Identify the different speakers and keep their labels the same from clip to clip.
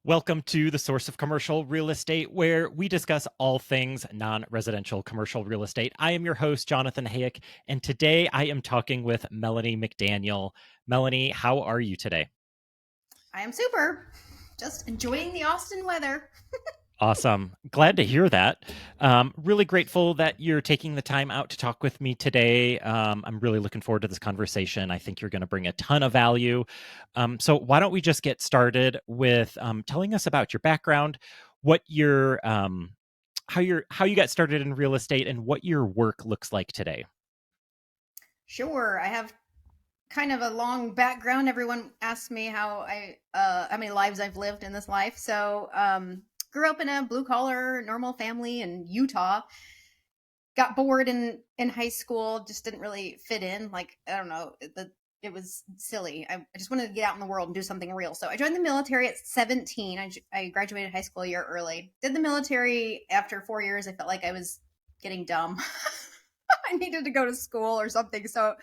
Speaker 1: Welcome to the Source of Commercial Real Estate, where we discuss all things non-residential commercial real estate. I am your host, Jonathan Hayek, and today I am talking with Melanie McDaniel. Melanie, how are you today?
Speaker 2: I am super. Just enjoying the Austin weather.
Speaker 1: Awesome. Glad to hear that. Really grateful that you're taking the time out to talk with me today. I'm really looking forward to this conversation. I think you're going to bring a ton of value. So why don't we just get started with telling us about your background, what your how you got started in real estate, and what your work looks like today.
Speaker 2: Sure, I have kind of a long background. Everyone asks me how many lives I've lived in this life. Grew up in a blue collar, normal family in Utah. Got bored in high school, just didn't really fit in. Like, I don't know, it was silly. I just wanted to get out in the world and do something real. So I joined the military at 17. I graduated high school a year early. Did the military after 4 years. I felt like I was getting dumb. I needed to go to school or something. So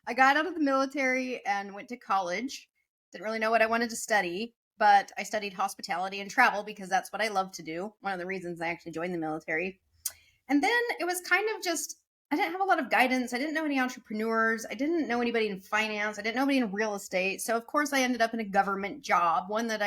Speaker 2: I got out of the military and went to college. Didn't really know what I wanted to study, but I studied hospitality and travel because that's what I love to do. One of the reasons I actually joined the military. And then it was kind of just, I didn't have a lot of guidance. I didn't know any entrepreneurs. I didn't know anybody in finance. I didn't know anybody in real estate. So, of course, I ended up in a government job, one that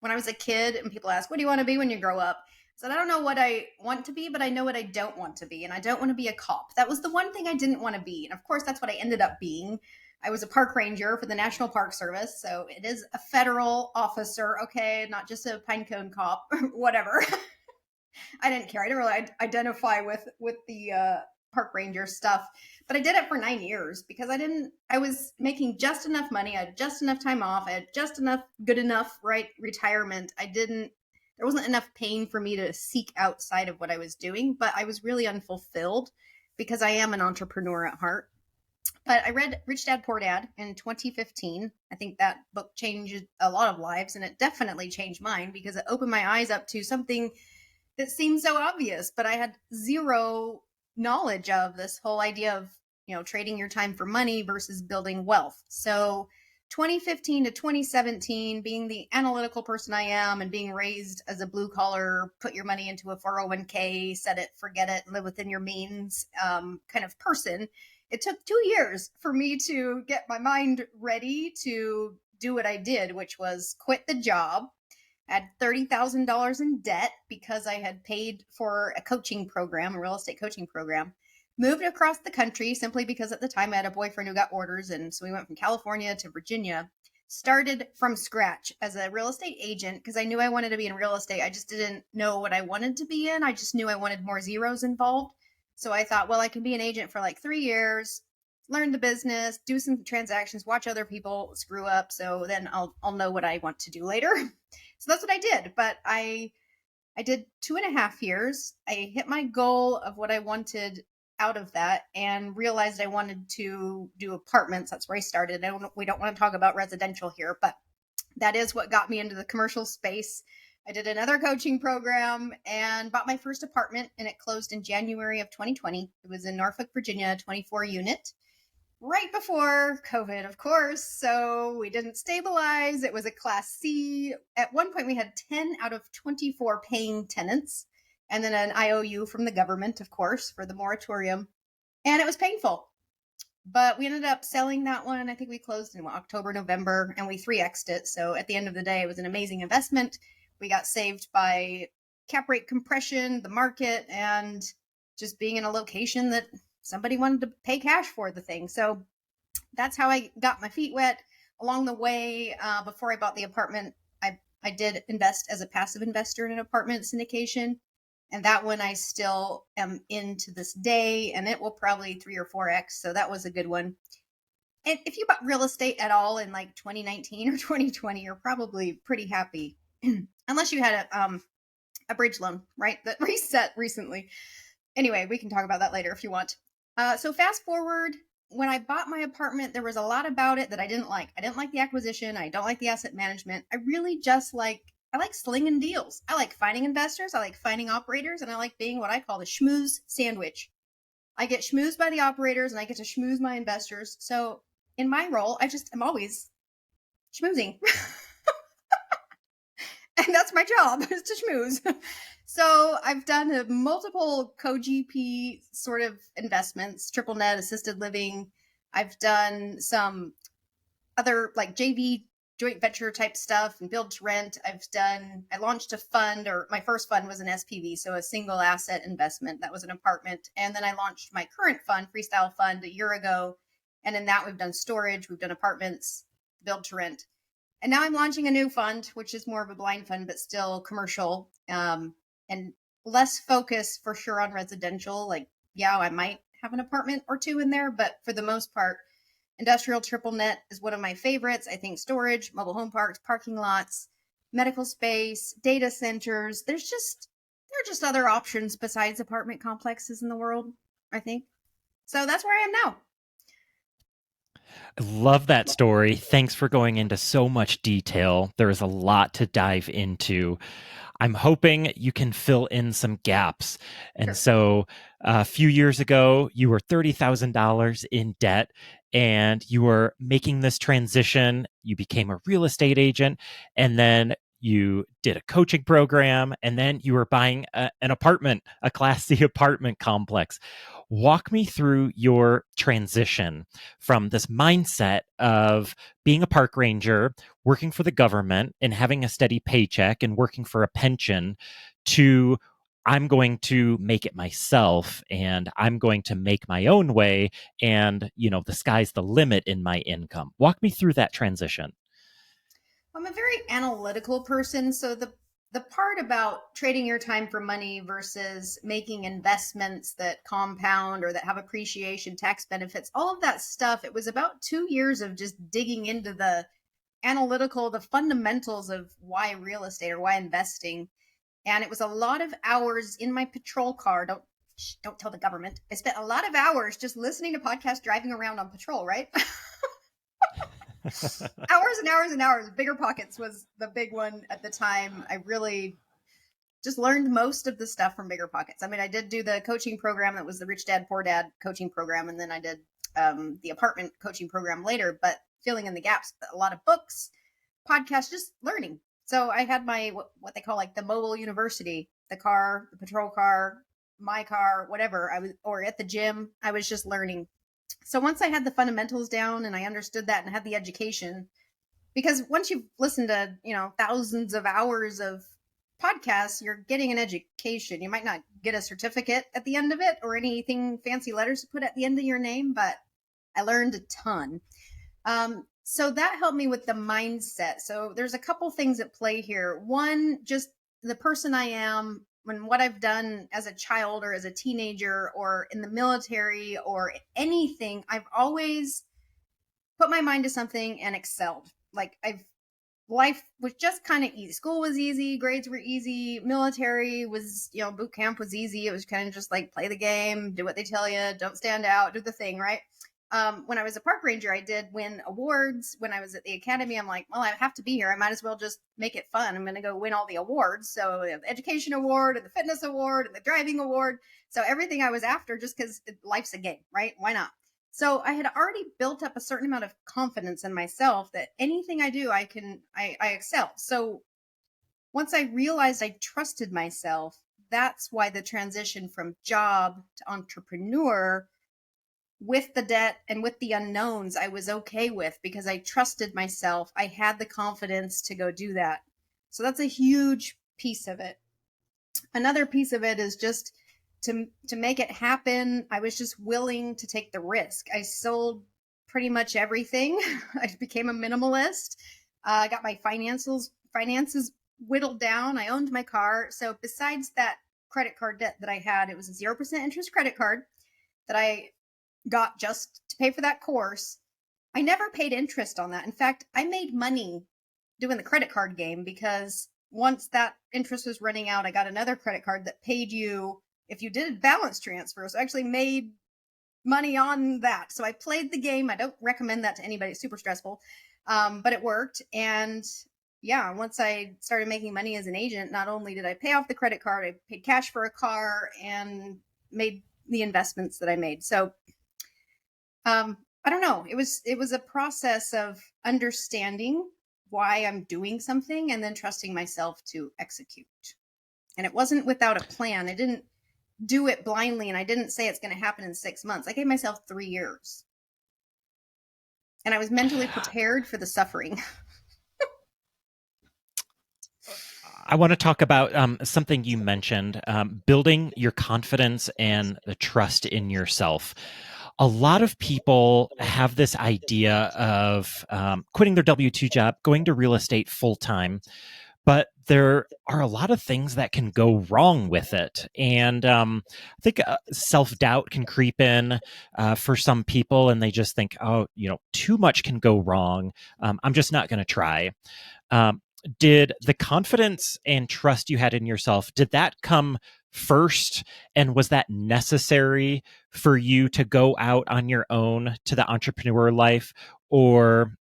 Speaker 2: when I was a kid and people ask, what do you want to be when you grow up? I said, I don't know what I want to be, but I know what I don't want to be. And I don't want to be a cop. That was the one thing I didn't want to be. And of course, that's what I ended up being. I was a park ranger for the National Park Service. So it is a federal officer, okay, not just a pinecone cop, whatever. I didn't care. I didn't really identify with the park ranger stuff, but I did it for 9 years because I was making just enough money. I had just enough time off. I had just enough, good enough, right? Retirement. There wasn't enough pain for me to seek outside of what I was doing, but I was really unfulfilled because I am an entrepreneur at heart. But I read Rich Dad Poor Dad in 2015. I think that book changed a lot of lives, and it definitely changed mine because it opened my eyes up to something that seemed so obvious, but I had zero knowledge of this whole idea of, trading your time for money versus building wealth. So 2015 to 2017, being the analytical person I am and being raised as a blue collar, put your money into a 401k, set it, forget it, live within your means kind of person, it took 2 years for me to get my mind ready to do what I did, which was quit the job. I had $30,000 in debt because I had paid for a coaching program, a real estate coaching program. Moved across the country simply because at the time I had a boyfriend who got orders. And so we went from California to Virginia. Started from scratch as a real estate agent because I knew I wanted to be in real estate. I just didn't know what I wanted to be in. I just knew I wanted more zeros involved. So I thought, well, I can be an agent for like 3 years, learn the business, do some transactions, watch other people screw up. So then I'll know what I want to do later. So that's what I did. But I did 2.5 years. I hit my goal of what I wanted out of that and realized I wanted to do apartments. That's where I started. We don't want to talk about residential here, but that is what got me into the commercial space. I did another coaching program and bought my first apartment, and it closed in January of 2020. It was in Norfolk, Virginia, 24 unit, right before COVID, of course. So we didn't stabilize. It was a Class C. At one point, we had 10 out of 24 paying tenants, and then an IOU from the government, of course, for the moratorium. And it was painful. But we ended up selling that one. I think we closed in October, November, and we 3X'd it. So at the end of the day, it was an amazing investment. We got saved by cap rate compression, the market, and just being in a location that somebody wanted to pay cash for the thing. So that's how I got my feet wet. Along the way, before I bought the apartment, I did invest as a passive investor in an apartment syndication. And that one I still am in to this day, and it will probably 3 or 4X. So that was a good one. And if you bought real estate at all in like 2019 or 2020, you're probably pretty happy. Unless you had a bridge loan, right? That reset recently. Anyway, we can talk about that later if you want. So fast forward, when I bought my apartment, there was a lot about it that I didn't like. I didn't like the acquisition. I don't like the asset management. I like slinging deals. I like finding investors. I like finding operators. And I like being what I call the schmooze sandwich. I get schmoozed by the operators and I get to schmooze my investors. So in my role, I'm always schmoozing. and that's my job is to schmooze. So I've done multiple co-GP sort of investments, triple net, assisted living. I've done some other like JV joint venture type stuff and build to rent. I launched a fund, or my first fund was an SPV, so a single asset investment. That was an apartment. And then I launched my current fund, Freestyle Fund, a year ago. And in that, we've done storage, we've done apartments, build to rent. And now I'm launching a new fund, which is more of a blind fund, but still commercial, and less focus for sure on residential. Like, yeah, I might have an apartment or two in there, but for the most part, industrial triple net is one of my favorites. I think storage, mobile home parks, parking lots, medical space, data centers. There are just other options besides apartment complexes in the world, I think. So that's where I am now.
Speaker 1: I love that story. Thanks for going into so much detail. There is a lot to dive into. I'm hoping you can fill in some gaps. And
Speaker 2: Sure.
Speaker 1: so a few years ago, you were $30,000 in debt and you were making this transition. You became a real estate agent, and then you did a coaching program, and then you were buying an apartment, a Class C apartment complex. Walk me through your transition from this mindset of being a park ranger, working for the government and having a steady paycheck and working for a pension, to I'm going to make it myself and I'm going to make my own way, and the sky's the limit in my income. Walk me through that transition.
Speaker 2: I'm a very analytical person, so the part about trading your time for money versus making investments that compound or that have appreciation, tax benefits, all of that stuff, it was about 2 years of just digging into the analytical, the fundamentals of why real estate or why investing. And it was a lot of hours in my patrol car. Don't tell the government. I spent a lot of hours just listening to podcasts driving around on patrol, right? Hours and hours and hours. Bigger Pockets was the big one at the time. I really just learned most of the stuff from Bigger Pockets. I mean, I did do the coaching program that was the Rich Dad Poor Dad coaching program, and then I did the apartment coaching program later. But filling in the gaps, a lot of books, podcasts, just learning. So I had my what they call like the mobile university, the car, the patrol car, my car, whatever. I was, or at the gym, I was just learning. So once I had the fundamentals down and I understood that and had the education, because once you've listened to, thousands of hours of podcasts, you're getting an education. You might not get a certificate at the end of it or anything fancy letters to put at the end of your name, but I learned a ton. So that helped me with the mindset. So there's a couple things at play here. One, just the person I am, when what I've done as a child or as a teenager or in the military or anything, I've always put my mind to something and excelled. Like life was just kind of easy. School was easy, grades were easy, military was, boot camp was easy. It was kind of just like play the game, do what they tell you, don't stand out, do the thing, right? When I was a park ranger, I did win awards. When I was at the academy, I'm like, well, I have to be here. I might as well just make it fun. I'm going to go win all the awards. So the education award and the fitness award and the driving award. So everything I was after, just because life's a game, right? Why not? So I had already built up a certain amount of confidence in myself that anything I do, I excel. So once I realized I trusted myself, that's why the transition from job to entrepreneur with the debt and with the unknowns, I was okay with, because I trusted myself. I had the confidence to go do that. So that's a huge piece of it. Another piece of it is just to make it happen. I was just willing to take the risk. I sold pretty much everything. I became a minimalist. I got my finances whittled down. I owned my car. So besides that credit card debt that I had, it was a 0% interest credit card that I got just to pay for that course. I never paid interest on that. In fact, I made money doing the credit card game, because once that interest was running out, I got another credit card that paid you if you did balance transfers. So I actually made money on that. So I played the game. I don't recommend that to anybody. It's super stressful, but it worked. And yeah, once I started making money as an agent, not only did I pay off the credit card, I paid cash for a car and made the investments that I made. So I don't know. It was a process of understanding why I'm doing something and then trusting myself to execute. And it wasn't without a plan. I didn't do it blindly, and I didn't say it's going to happen in 6 months. I gave myself 3 years. And I was mentally prepared for the suffering.
Speaker 1: I want to talk about something you mentioned, building your confidence and the trust in yourself. A lot of people have this idea of quitting their W-2 job, going to real estate full time, but there are a lot of things that can go wrong with it. And I think self-doubt can creep in for some people, and they just think, oh, too much can go wrong. I'm just not going to try. Did the confidence and trust you had in yourself, did that come first? And was that necessary for you to go out on your own to the entrepreneur life? Or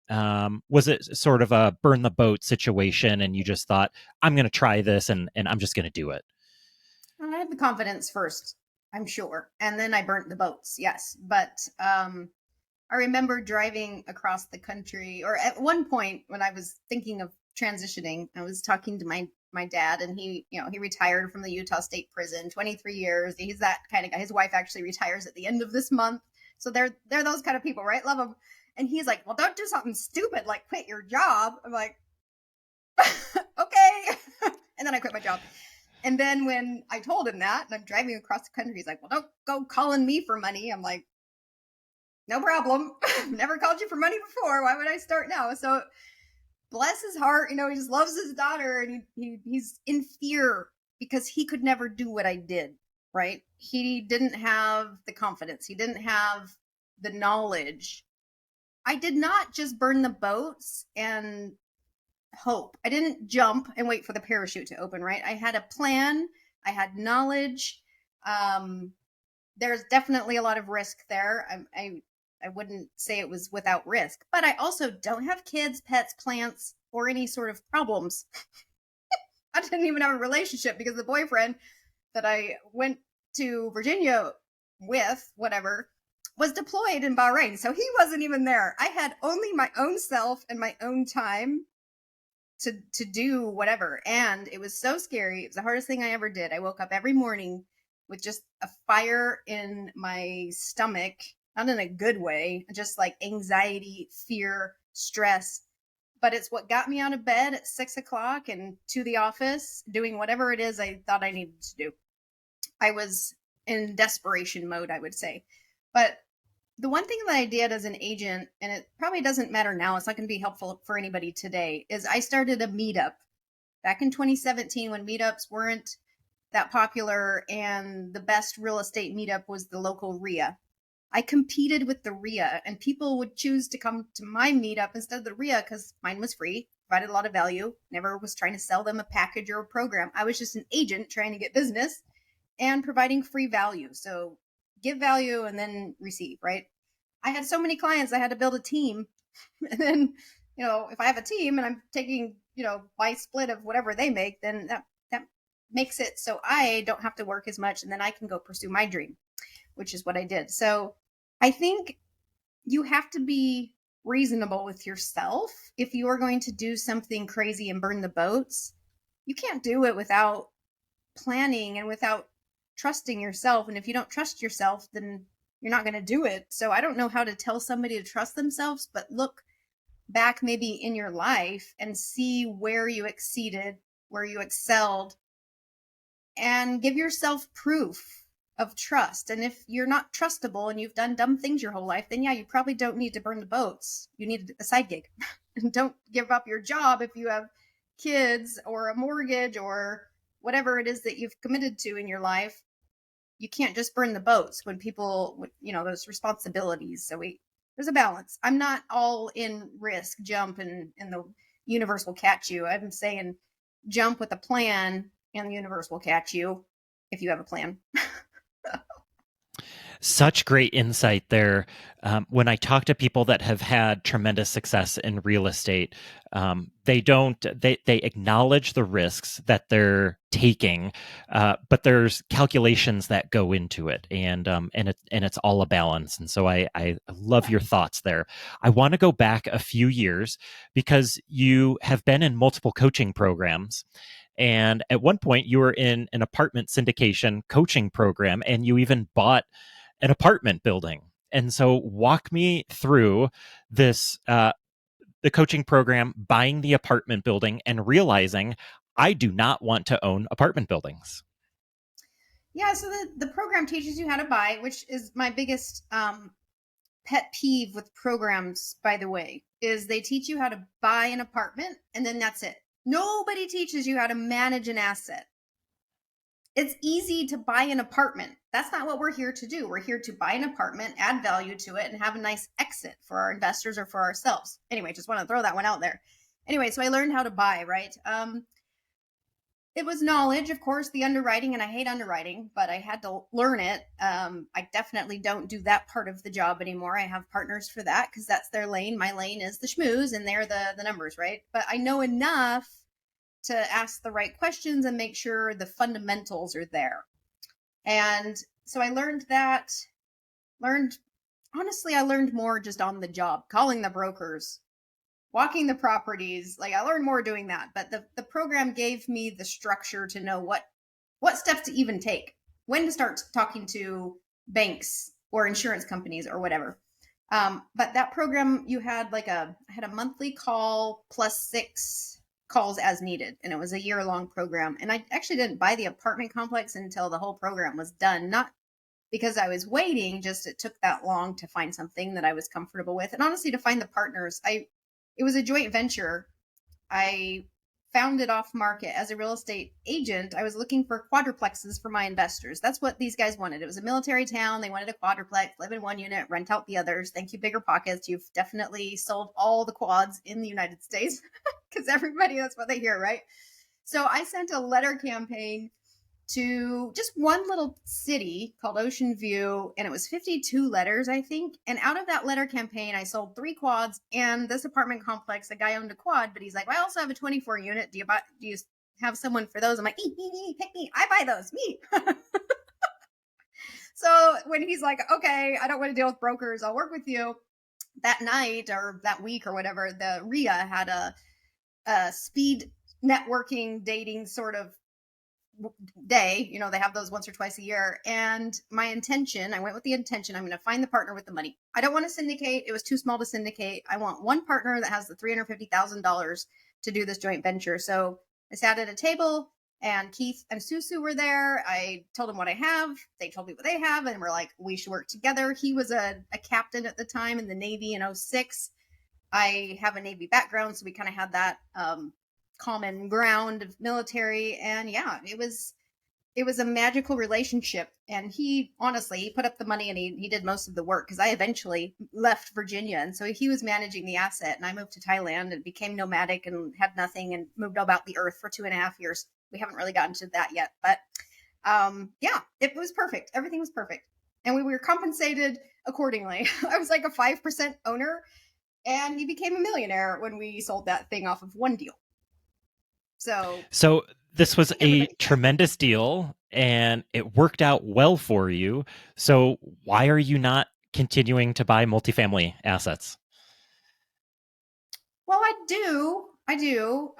Speaker 1: was it sort of a burn the boat situation and you just thought, I'm going to try this and I'm just going to do it?
Speaker 2: I had the confidence first, I'm sure. And then I burnt the boats, yes. But I remember driving across the country, or at one point when I was thinking of transitioning, I was talking to my dad, and he retired from the Utah State Prison, 23 years. He's that kind of guy. His wife actually retires at the end of this month. So they're those kind of people, right? Love them. And he's like, well, don't do something stupid like quit your job. I'm like, okay. And then I quit my job. And then when I told him that, and I'm driving across the country, he's like, well, don't go calling me for money. I'm like, no problem. Never called you for money before. Why would I start now? So bless his heart, he just loves his daughter, and he's in fear because he could never do what I did, right? He didn't have the confidence. He didn't have the knowledge. I did not just burn the boats and hope. I didn't jump and wait for the parachute to open, right? I had a plan. I had knowledge. There's definitely a lot of risk there. I wouldn't say it was without risk, but I also don't have kids, pets, plants, or any sort of problems. I didn't even have a relationship because the boyfriend that I went to Virginia with, whatever, was deployed in Bahrain. So he wasn't even there. I had only my own self and my own time to do whatever. And it was so scary. It was the hardest thing I ever did. I woke up every morning with just a fire in my stomach, not in a good way, just like anxiety, fear, stress. But it's what got me out of bed at 6 o'clock and to the office doing whatever it is I thought I needed to do. I was in desperation mode, I would say. But the one thing that I did as an agent, and it probably doesn't matter now, it's not going to be helpful for anybody today, is I started a meetup back in 2017 when meetups weren't that popular, and the best real estate meetup was the local RIA. I competed with the RIA, and people would choose to come to my meetup instead of the RIA because mine was free, provided a lot of value, never was trying to sell them a package or a program. I was just an agent trying to get business and providing free value. So give value and then receive, right? I had so many clients, I had to build a team. And then, if I have a team and I'm taking, my split of whatever they make, then that makes it so I don't have to work as much, and then I can go pursue my dream, which is what I did. So I think you have to be reasonable with yourself. If you are going to do something crazy and burn the boats, you can't do it without planning and without trusting yourself. And if you don't trust yourself, then you're not going to do it. So I don't know how to tell somebody to trust themselves, but look back maybe in your life and see where you exceeded, where you excelled, and give yourself proof of trust. And if you're not trustable and you've done dumb things your whole life, then yeah, you probably don't need to burn the boats. You need a side gig. And don't give up your job if you have kids or a mortgage or whatever it is that you've committed to in your life. You can't just burn the boats when people, those responsibilities. So there's a balance. I'm not all in risk, jump, and the universe will catch you. I'm saying jump with a plan and the universe will catch you if you have a plan.
Speaker 1: Such great insight there. When I talk to people that have had tremendous success in real estate, they don't they acknowledge the risks that they're taking, but there's calculations that go into it, and it's all a balance. And so I love
Speaker 2: Yeah.
Speaker 1: your thoughts there. I want to go back a few years because you have been in multiple coaching programs. And at one point, you were in an apartment syndication coaching program, and you even bought an apartment building. And so, walk me through this the coaching program, buying the apartment building, and realizing I do not want to own apartment buildings.
Speaker 2: Yeah, so the program teaches you how to buy, which is my biggest pet peeve with programs, by the way, is they teach you how to buy an apartment and then that's it. Nobody teaches you how to manage an asset. It's easy to buy an apartment. That's not what we're here to do. We're here to buy an apartment, add value to it, and have a nice exit for our investors or for ourselves. Anyway, just want to throw that one out there. Anyway, so I learned how to buy, right? It was knowledge, of course, the underwriting, and I hate underwriting, but I had to learn it. I definitely don't do that part of the job anymore. I have partners for that because that's their lane. My lane is the schmooze, and they're the numbers, right? But I know enough to ask the right questions and make sure the fundamentals are there. And so I learned that, learned, honestly, I learned more just on the job, calling the brokers, walking the properties. Like I learned more doing that, but the program gave me the structure to know what steps to even take, when to start talking to banks or insurance companies or whatever. But that program, you had I had a monthly call plus 6 calls as needed, and it was a year-long program. And I actually didn't buy the apartment complex until the whole program was done, not because I was waiting, just it took that long to find something that I was comfortable with, and honestly to find the partners. I It was a joint venture. I found it off market as a real estate agent. I was looking for quadruplexes for my investors. That's what these guys wanted. It was a military town. They wanted a quadruplex, live in one unit, rent out the others. Thank you, Bigger Pockets. You've definitely sold all the quads in the United States because everybody, that's what they hear, right? So I sent a letter campaign to just one little city called Ocean View, and it was 52 letters, I think. And out of that letter campaign, I sold 3 quads and this apartment complex. The guy owned a quad, but he's like, well, I also have a 24 unit. Do you have someone for those? I'm like, pick me. I buy those, me. So when he's like, okay, I don't want to deal with brokers, I'll work with you. That night or that week or whatever, the RIA had a speed networking dating sort of day. They have those once or twice a year. And my intention, I went with the intention, I'm going to find the partner with the money. I don't want to syndicate. It was too small to syndicate. I want one partner that has the $350,000 to do this joint venture. So I sat at a table and Keith and Susu were there. I told them what I have. They told me what they have. And we're like, we should work together. He was a captain at the time in the Navy in 06. I have a Navy background. So we kind of had that common ground of military. And yeah, it was a magical relationship. And he put up the money and he did most of the work because I eventually left Virginia. And so he was managing the asset and I moved to Thailand and became nomadic and had nothing and moved about the earth for 2.5 years. We haven't really gotten to that yet, but yeah, it was perfect. Everything was perfect. And we were compensated accordingly. I was like a 5% owner and he became a millionaire when we sold that thing off of one deal.
Speaker 1: So this was a tremendous deal and it worked out well for you. So why are you not continuing to buy multifamily assets?
Speaker 2: Well, I do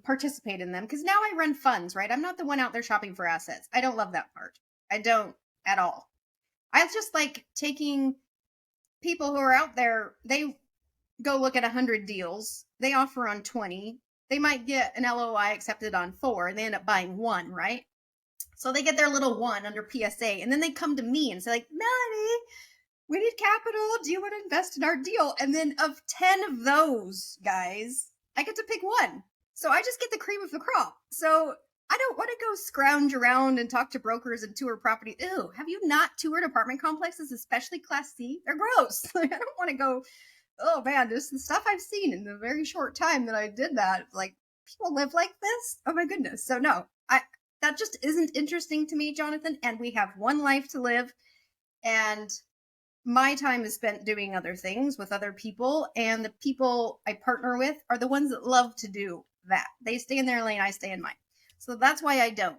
Speaker 2: participate in them because now I run funds, right? I'm not the one out there shopping for assets. I don't love that part. I don't at all. I just like taking people who are out there, they go look at 100 deals, they offer on 20, they might get an LOI accepted on 4, and they end up buying 1, right? So they get their little 1 under PSA, and then they come to me and say, like, Melanie, we need capital. Do you want to invest in our deal? And then of 10 of those guys, I get to pick 1. So I just get the cream of the crop. So I don't want to go scrounge around and talk to brokers and tour property. Ew, have you not toured apartment complexes, especially Class C? They're gross. Like, I don't want to go, oh man, just the stuff I've seen in the very short time that I did that. Like, people live like this? Oh my goodness. So no, that just isn't interesting to me, Jonathan. And we have one life to live. And my time is spent doing other things with other people, and the people I partner with are the ones that love to do that. They stay in their lane, I stay in mine. So that's why I don't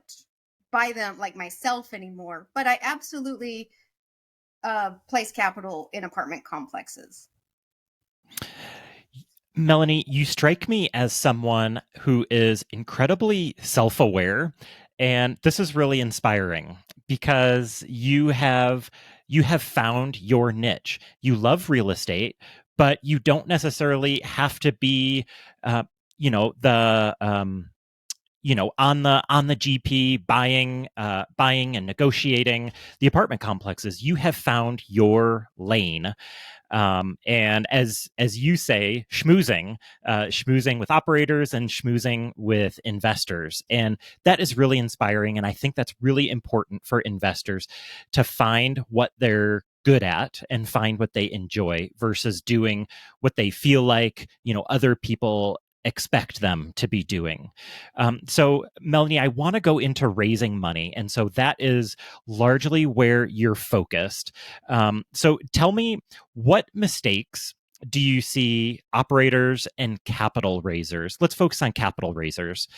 Speaker 2: buy them like myself anymore. But I absolutely place capital in apartment complexes.
Speaker 1: Melanie, you strike me as someone who is incredibly self aware. And this is really inspiring because you have found your niche. You love real estate, but you don't necessarily have to be, uh, the on the GP buying and negotiating the apartment complexes. You have found your lane, and as you say, schmoozing with operators and schmoozing with investors, and that is really inspiring. And I think that's really important for investors to find what they're good at and find what they enjoy versus doing what they feel like other people expect them to be doing. So, Melanie, I want to go into raising money, and so that is largely where you're focused. So, tell me, what mistakes do you see operators and capital raisers? Let's focus on capital raisers.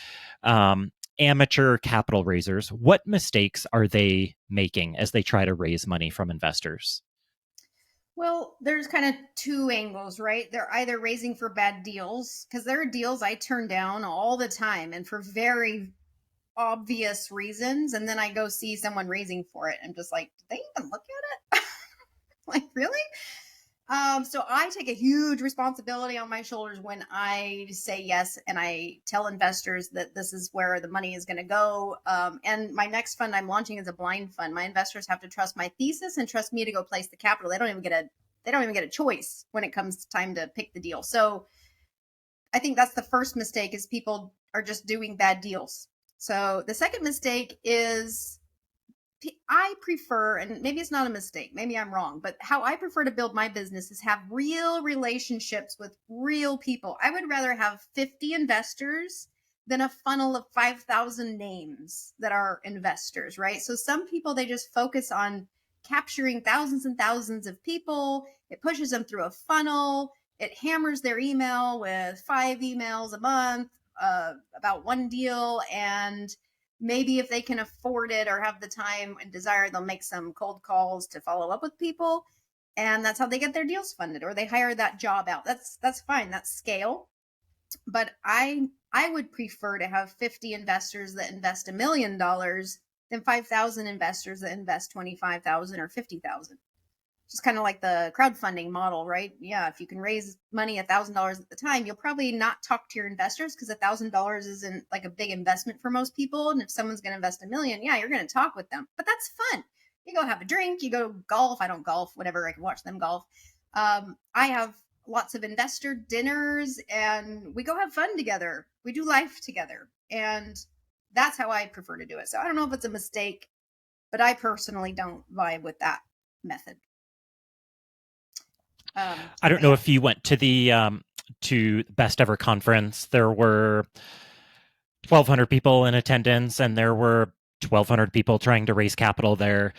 Speaker 1: Amateur capital raisers, what mistakes are they making as they try to raise money from investors?
Speaker 2: Well, there's kind of two angles, right? They're either raising for bad deals, because there are deals I turn down all the time and for very obvious reasons. And then I go see someone raising for it. I'm just like, did they even look at it? Like, really? So I take a huge responsibility on my shoulders when I say yes and I tell investors that this is where the money is going to go. And my next fund I'm launching is a blind fund. My investors have to trust my thesis and trust me to go place the capital. They don't even get a choice when it comes time to pick the deal. So I think that's the first mistake, is people are just doing bad deals. So the second mistake is, I prefer, and maybe it's not a mistake, maybe I'm wrong, but how I prefer to build my business is have real relationships with real people. I would rather have 50 investors than a funnel of 5,000 names that are investors, right? So some people, they just focus on capturing thousands and thousands of people. It pushes them through a funnel. It hammers their email with 5 emails a month about one deal, and maybe if they can afford it or have the time and desire, they'll make some cold calls to follow up with people. And that's how they get their deals funded, or they hire that job out. That's fine. That's scale. But I would prefer to have 50 investors that invest $1 million than 5,000 investors that invest 25,000 or 50,000. Just kind of like the crowdfunding model, right? Yeah, if you can raise money $1,000 at the time, you'll probably not talk to your investors, because $1,000 isn't like a big investment for most people. And if someone's going to invest 1 million, yeah, you're going to talk with them. But that's fun. You go have a drink, you go golf. I don't golf, whatever. I can watch them golf. I have lots of investor dinners, and we go have fun together. We do life together, and that's how I prefer to do it. So I don't know if it's a mistake, but I personally don't vibe with that method.
Speaker 1: I don't
Speaker 2: But
Speaker 1: know
Speaker 2: yeah.
Speaker 1: if you went to the best ever conference. There were 1,200 people in attendance, and there were 1,200 people trying to raise capital there.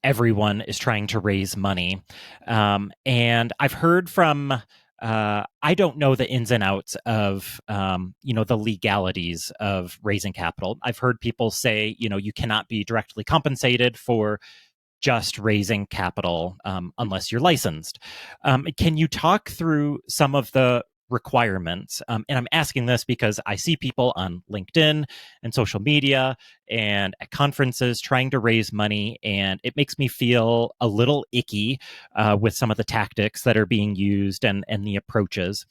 Speaker 1: Everyone is trying to raise money. And I've heard from, I don't know the ins and outs of, the legalities of raising capital. I've heard people say, you cannot be directly compensated for just raising capital unless you're licensed. Can you talk through some of the requirements? And I'm asking this because I see people on LinkedIn and social media and at conferences trying to raise money, and it makes me feel a little icky with some of the tactics that are being used and the approaches.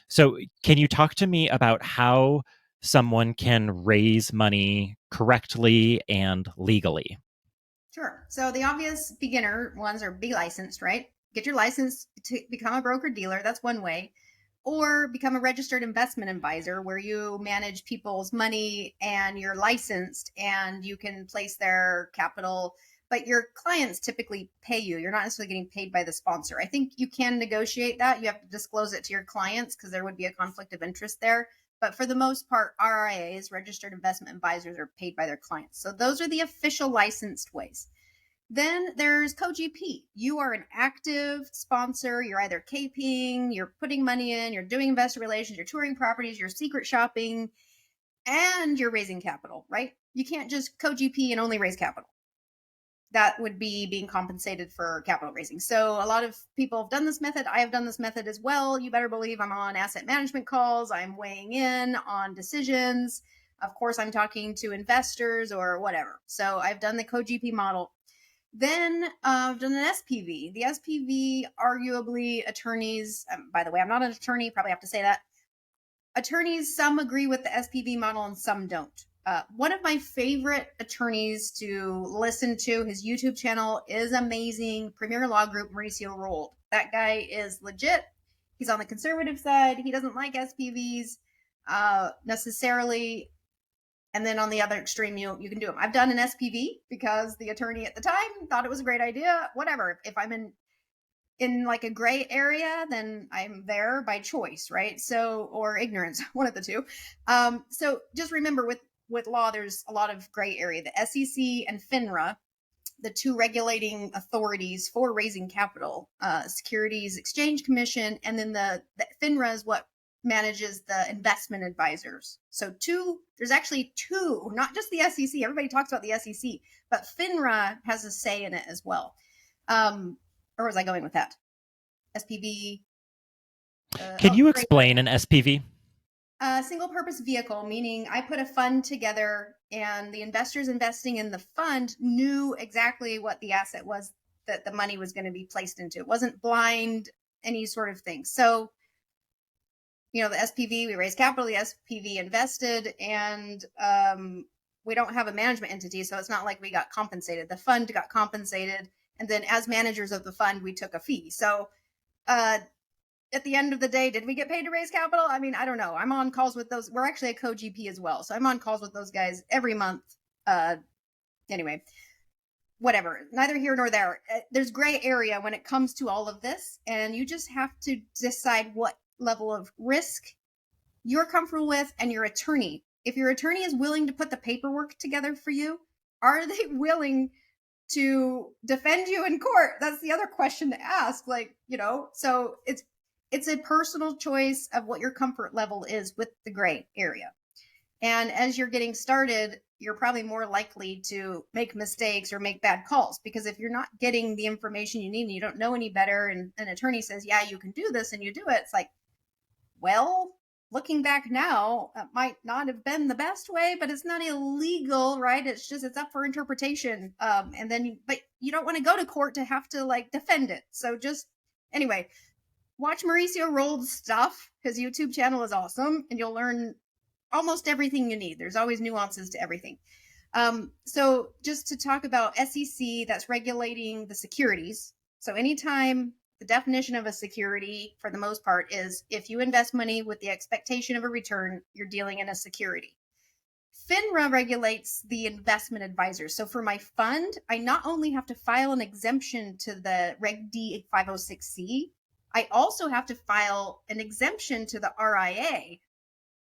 Speaker 1: So, can you talk to me about how someone can raise money correctly and legally?
Speaker 2: Sure. So the obvious beginner ones are be licensed, right? Get your license to become a broker dealer. That's one way. Or become a registered investment advisor, where you manage people's money and you're licensed and you can place their capital, but your clients typically pay you. You're not necessarily getting paid by the sponsor. I think you can negotiate that. You have to disclose it to your clients, because there would be a conflict of interest there. But for the most part, RIAs, registered investment advisors, are paid by their clients. So those are the official licensed ways. Then there's co-GP. You are an active sponsor. You're either caping, you're putting money in, you're doing investor relations, you're touring properties, you're secret shopping, and you're raising capital, right? You can't just co-GP and only raise capital. That would be being compensated for capital raising. So a lot of people have done this method. I have done this method as well. You better believe I'm on asset management calls. I'm weighing in on decisions. Of course, I'm talking to investors or whatever. So I've done the co-GP model. Then I've done an SPV. The SPV, arguably attorneys, by the way, I'm not an attorney, probably have to say that. Attorneys, some agree with the SPV model and some don't. One of my favorite attorneys to listen to, his YouTube channel is amazing. Premier Law Group, Mauricio Rauld. That guy is legit. He's on the conservative side. He doesn't like SPVs necessarily. And then on the other extreme, you can do them. I've done an SPV because the attorney at the time thought it was a great idea. Whatever. If I'm in like a gray area, then I'm there by choice, right? So, or ignorance, one of the two. So just remember with law, there's a lot of gray area. The SEC and FINRA, the two regulating authorities for raising capital, Securities Exchange Commission, and then the FINRA is what manages the investment advisors. So there's actually two, not just the SEC. Everybody talks about the SEC, but FINRA has a say in it as well. Or was I going with that? SPV.
Speaker 1: Can you explain an SPV?
Speaker 2: A single purpose vehicle, meaning I put a fund together and the investors investing in the fund knew exactly what the asset was that the money was going to be placed into. It wasn't blind, any sort of thing. So, the SPV, we raised capital, the SPV invested, and we don't have a management entity. So it's not like we got compensated. The fund got compensated. And then as managers of the fund, we took a fee. So at the end of the day, did we get paid to raise capital? I mean, I don't know. I'm on calls with those. We're actually a co-GP as well. So I'm on calls with those guys every month. Anyway, whatever, neither here nor there. There's gray area when it comes to all of this. And you just have to decide what level of risk you're comfortable with and your attorney. If your attorney is willing to put the paperwork together for you, are they willing to defend you in court? That's the other question to ask. So it's a personal choice of what your comfort level is with the gray area. And as you're getting started, you're probably more likely to make mistakes or make bad calls, because if you're not getting the information you need and you don't know any better, and an attorney says, yeah, you can do this, and you do it, it's like, well, looking back now, it might not have been the best way, but it's not illegal, right? It's up for interpretation. But you don't want to go to court to have to defend it. So anyway, watch Mauricio Rauld's stuff. His YouTube channel is awesome, and you'll learn almost everything you need. There's always nuances to everything. So just to talk about SEC, that's regulating the securities. So anytime, the definition of a security, for the most part, is if you invest money with the expectation of a return, you're dealing in a security. FINRA regulates the investment advisors. So for my fund, I not only have to file an exemption to the Reg D 506C, I also have to file an exemption to the RIA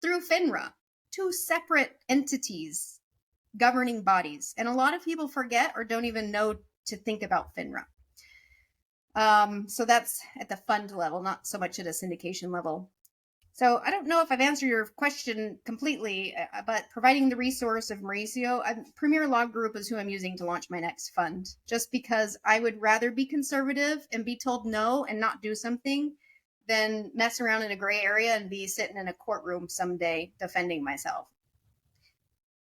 Speaker 2: through FINRA, two separate entities, governing bodies. And a lot of people forget or don't even know to think about FINRA. So that's at the fund level, not so much at a syndication level. So I don't know if I've answered your question completely, but providing the resource of Mauricio, Premier Law Group is who I'm using to launch my next fund, just because I would rather be conservative and be told no and not do something than mess around in a gray area and be sitting in a courtroom someday defending myself.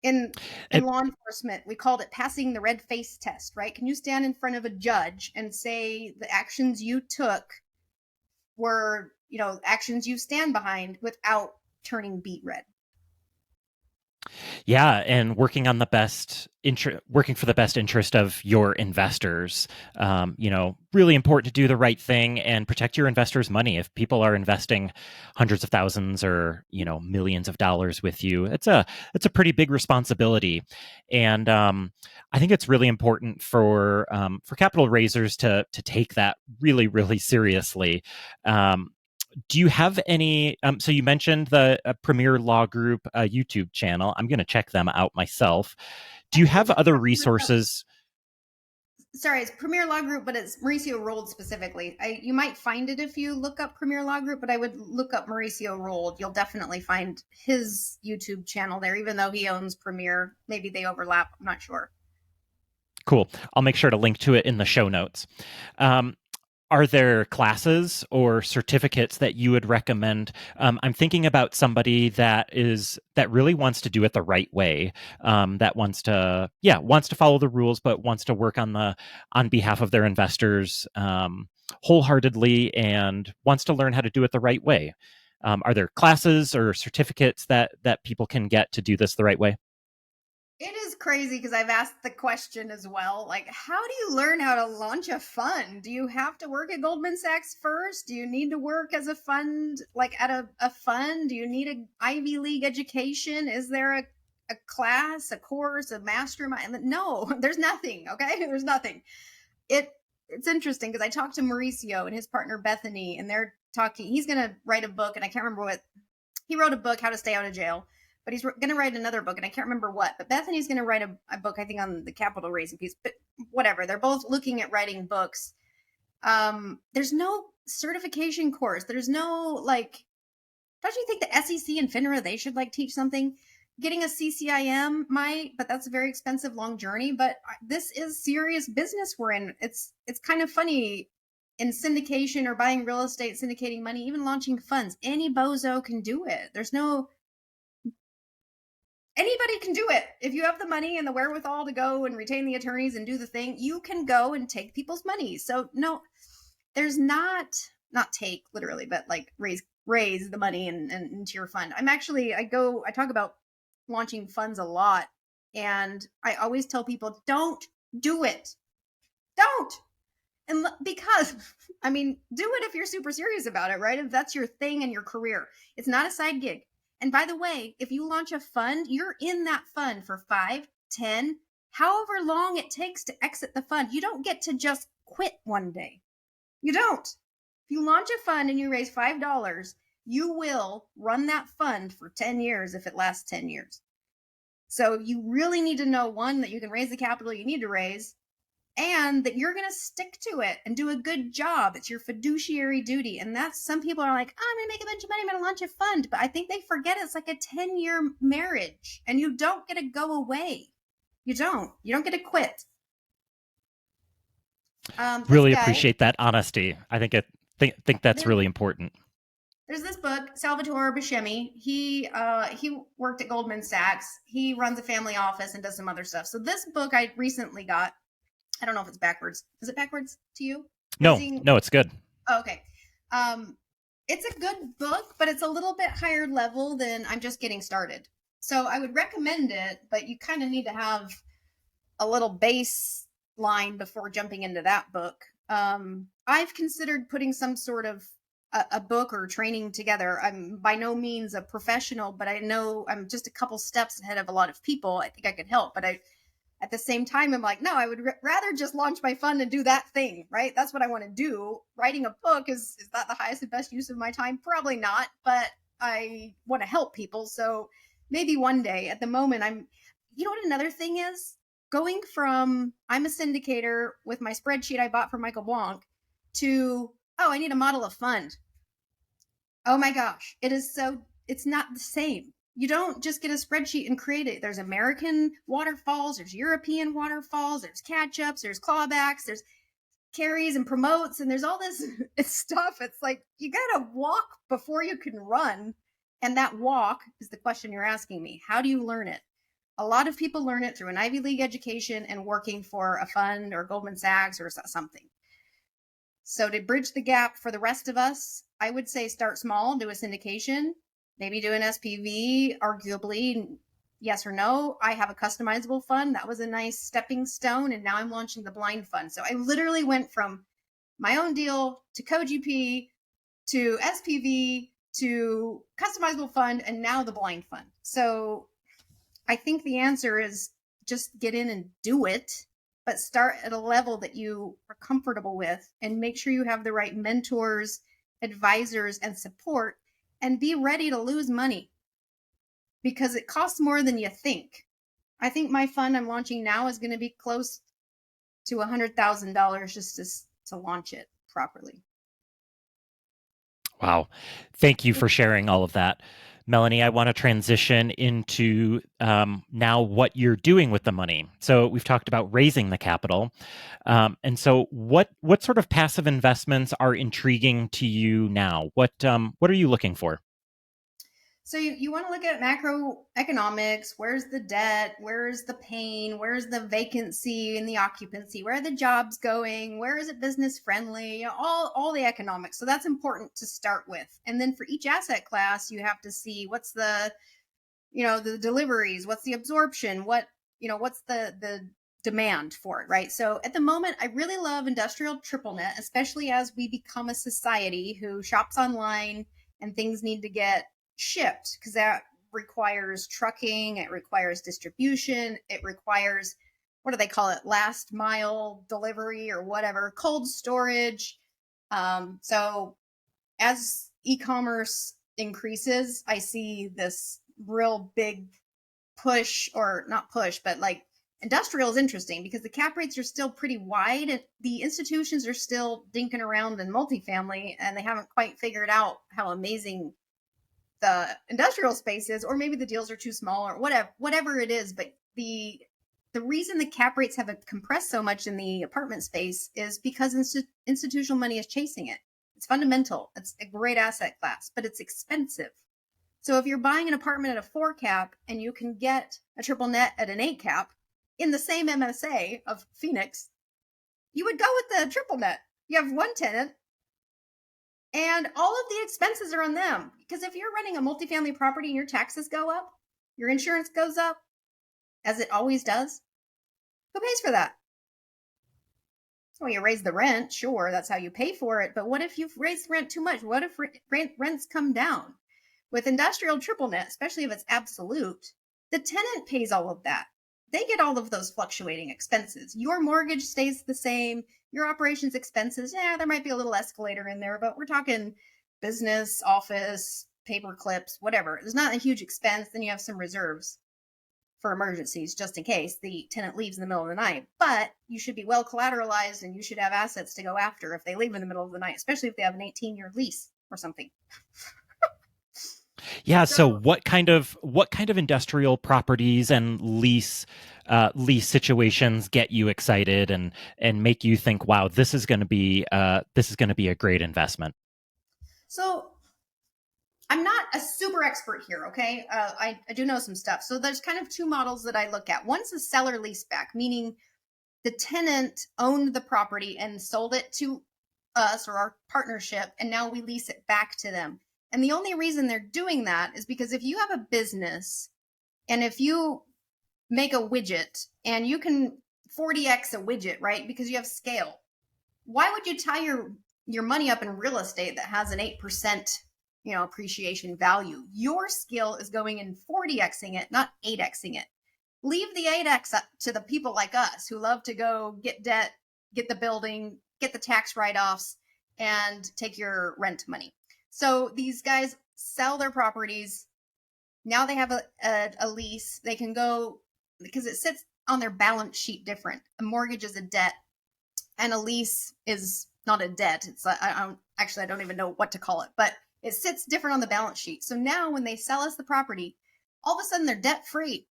Speaker 2: In law enforcement, we called it passing the red face test, right? Can you stand in front of a judge and say the actions you took were, actions you stand behind without turning beet red?
Speaker 1: Yeah, and working for the best interest of your investors. Really important to do the right thing and protect your investors' money. If people are investing hundreds of thousands or millions of dollars with you, it's a pretty big responsibility. And I think it's really important for capital raisers to take that really, really seriously. Do you have any, so you mentioned the Premier Law Group YouTube channel. I'm going to check them out myself. Do you have other resources?
Speaker 2: sorry, it's Premier Law Group, but it's Mauricio Rauld specifically. You might find it if you look up Premier Law Group, but I would look up Mauricio Rauld. You'll definitely find his YouTube channel there, even though he owns Premier. Maybe they overlap. I'm not sure.
Speaker 1: Cool. I'll make sure to link to it in the show notes. Are there classes or certificates that you would recommend? I'm thinking about somebody that really wants to do it the right way, that wants to follow the rules, but wants to work on behalf of their investors wholeheartedly and wants to learn how to do it the right way. Are there classes or certificates that people can get to do this the right way?
Speaker 2: It is crazy because I've asked the question as well. Like, how do you learn how to launch a fund? Do you have to work at Goldman Sachs first? Do you need to work as a fund, like at a fund? Do you need an Ivy League education? Is there a class, a course, a mastermind? No, there's nothing. Okay. There's nothing. It's interesting because I talked to Mauricio and his partner Bethany, and they're talking. He's going to write a book, and I can't remember what he wrote. A book, How to Stay Out of Jail, but he's going to write another book, and I can't remember what. But Bethany's going to write a book, I think, on the capital raising piece. But whatever, they're both looking at writing books. There's no certification course. There's no like. Don't you think the SEC and FINRA they should like teach something? Getting a CCIM might, but that's a very expensive, long journey. But this is serious business we're in. It's kind of funny in syndication or buying real estate, syndicating money, even launching funds. Any bozo can do it. Anybody can do it. If you have the money and the wherewithal to go and retain the attorneys and do the thing, you can go and take people's money. So no, there's not take literally, but like raise the money and into your fund. I talk about launching funds a lot, and I always tell people, don't do it. Don't. And because, I mean, do it if you're super serious about it, right? If that's your thing and your career, it's not a side gig. And by the way, if you launch a fund, you're in that fund for 5, 10, however long it takes to exit the fund. You don't get to just quit one day. You don't. If you launch a fund and you raise $5, you will run that fund for 10 years if it lasts 10 years. So you really need to know, one, that you can raise the capital you need to raise, and that you're going to stick to it and do a good job. It's your fiduciary duty. And that's, some people are like, oh, I'm going to make a bunch of money, I'm going to launch a fund. But I think they forget it's like a 10-year marriage, and you don't get to go away. You don't get to quit.
Speaker 1: Really appreciate that honesty. I think that's really important.
Speaker 2: There's this book, Salvatore Buscemi. He worked at Goldman Sachs. He runs a family office and does some other stuff. So this book I recently got. I don't know if it's backwards. Is it backwards to you?
Speaker 1: No, it's good.
Speaker 2: Oh, okay. It's a good book, but it's a little bit higher level than I'm just getting started. So I would recommend it, but you kind of need to have a little baseline before jumping into that book. I've considered putting some sort of a book or training together. I'm by no means a professional, but I know I'm just a couple steps ahead of a lot of people. I think I could help, but at the same time, I'm like, no, I would rather just launch my fund and do that thing, right? That's what I want to do. Writing a book, is that the highest and best use of my time? Probably not, but I want to help people. So maybe one day. At the moment, you know what another thing is? Going from, I'm a syndicator with my spreadsheet I bought from Michael Blanc to, oh, I need a model of fund. Oh my gosh, it's not the same. You don't just get a spreadsheet and create it. There's American waterfalls, there's European waterfalls, there's catch-ups, there's clawbacks, there's carries and promotes, and there's all this stuff. It's like, you gotta walk before you can run. And that walk is the question you're asking me. How do you learn it? A lot of people learn it through an Ivy League education and working for a fund or Goldman Sachs or something. So to bridge the gap for the rest of us, I would say start small, do a syndication, maybe do an SPV, arguably, yes or no. I have a customizable fund. That was a nice stepping stone. And now I'm launching the blind fund. So I literally went from my own deal to co-GP to SPV to customizable fund and now the blind fund. So I think the answer is just get in and do it, but start at a level that you are comfortable with and make sure you have the right mentors, advisors, and support, and be ready to lose money because it costs more than you think. I think my fund I'm launching now is going to be close to $100,000 just to launch it properly.
Speaker 1: Wow. Thank you for sharing all of that. Melanie, I want to transition into now what you're doing with the money. So we've talked about raising the capital. And so what sort of passive investments are intriguing to you now? What are you looking for?
Speaker 2: So you want to look at macroeconomics. Where's the debt? Where's the pain? Where's the vacancy and the occupancy? Where are the jobs going? Where is it business friendly? All the economics. So that's important to start with. And then for each asset class, you have to see what's the deliveries, what's the absorption, what's the demand for it, right? So at the moment, I really love industrial triple net, especially as we become a society who shops online and things need to get shipped, because that requires trucking, it requires distribution, it requires, what do they call it, last mile delivery or whatever, cold storage. So as e-commerce increases, I see this real big push, or not push, but like industrial is interesting because the cap rates are still pretty wide and the institutions are still dinking around in multifamily and they haven't quite figured out how amazing the industrial space is, or maybe the deals are too small or whatever it is. But the reason the cap rates have compressed so much in the apartment space is because institutional money is chasing it. It's fundamental. It's a great asset class, but it's expensive. So if you're buying an apartment at a 4 cap and you can get a triple net at an 8 cap in the same MSA of Phoenix, you would go with the triple net. You have one tenant and all of the expenses are on them. Because if you're renting a multifamily property and your taxes go up, your insurance goes up, as it always does, who pays for that? Well, you raise the rent, sure, that's how you pay for it. But what if you've raised the rent too much? What if rents come down? With industrial triple net, especially if it's absolute, the tenant pays all of that. They get all of those fluctuating expenses. Your mortgage stays the same. Your operations expenses, there might be a little escalator in there, but we're talking business, office, paper clips, whatever. There's not a huge expense. Then you have some reserves for emergencies, just in case the tenant leaves in the middle of the night. But you should be well collateralized and you should have assets to go after if they leave in the middle of the night, especially if they have an 18-year lease or something.
Speaker 1: Yeah. So what kind of industrial properties and lease situations get you excited and make you think, wow, this is going to be a great investment?
Speaker 2: So I'm not a super expert here, okay? I do know some stuff. So there's kind of two models that I look at. One's a seller leaseback, meaning the tenant owned the property and sold it to us or our partnership, and now we lease it back to them. And the only reason they're doing that is because if you have a business and if you make a widget and you can 40x a widget, right? Because you have scale. Why would you tie your money up in real estate that has an 8%, appreciation value? Your skill is going in 40xing it, not 8xing it. Leave the 8x up to the people like us who love to go get debt, get the building, get the tax write-offs, and take your rent money. So these guys sell their properties. Now they have a lease. They can go, because it sits on their balance sheet different. A mortgage is a debt and a lease is not a debt. It's I don't even know what to call it, but it sits different on the balance sheet. So now when they sell us the property, all of a sudden they're debt free.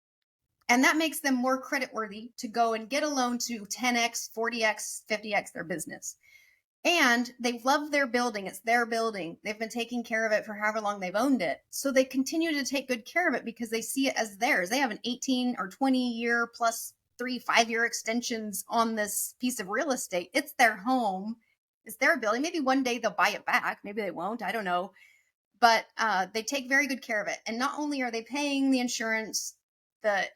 Speaker 2: And that makes them more creditworthy to go and get a loan to 10x, 40x, 50x their business. And they love their building. It's their building. They've been taking care of it for however long they've owned it. So they continue to take good care of it because they see it as theirs. They have an 18 or 20 year plus 5-year extensions on this piece of real estate. It's their home. It's their building. Maybe one day they'll buy it back. Maybe they won't. I don't know. But they take very good care of it. And not only are they paying the insurance, the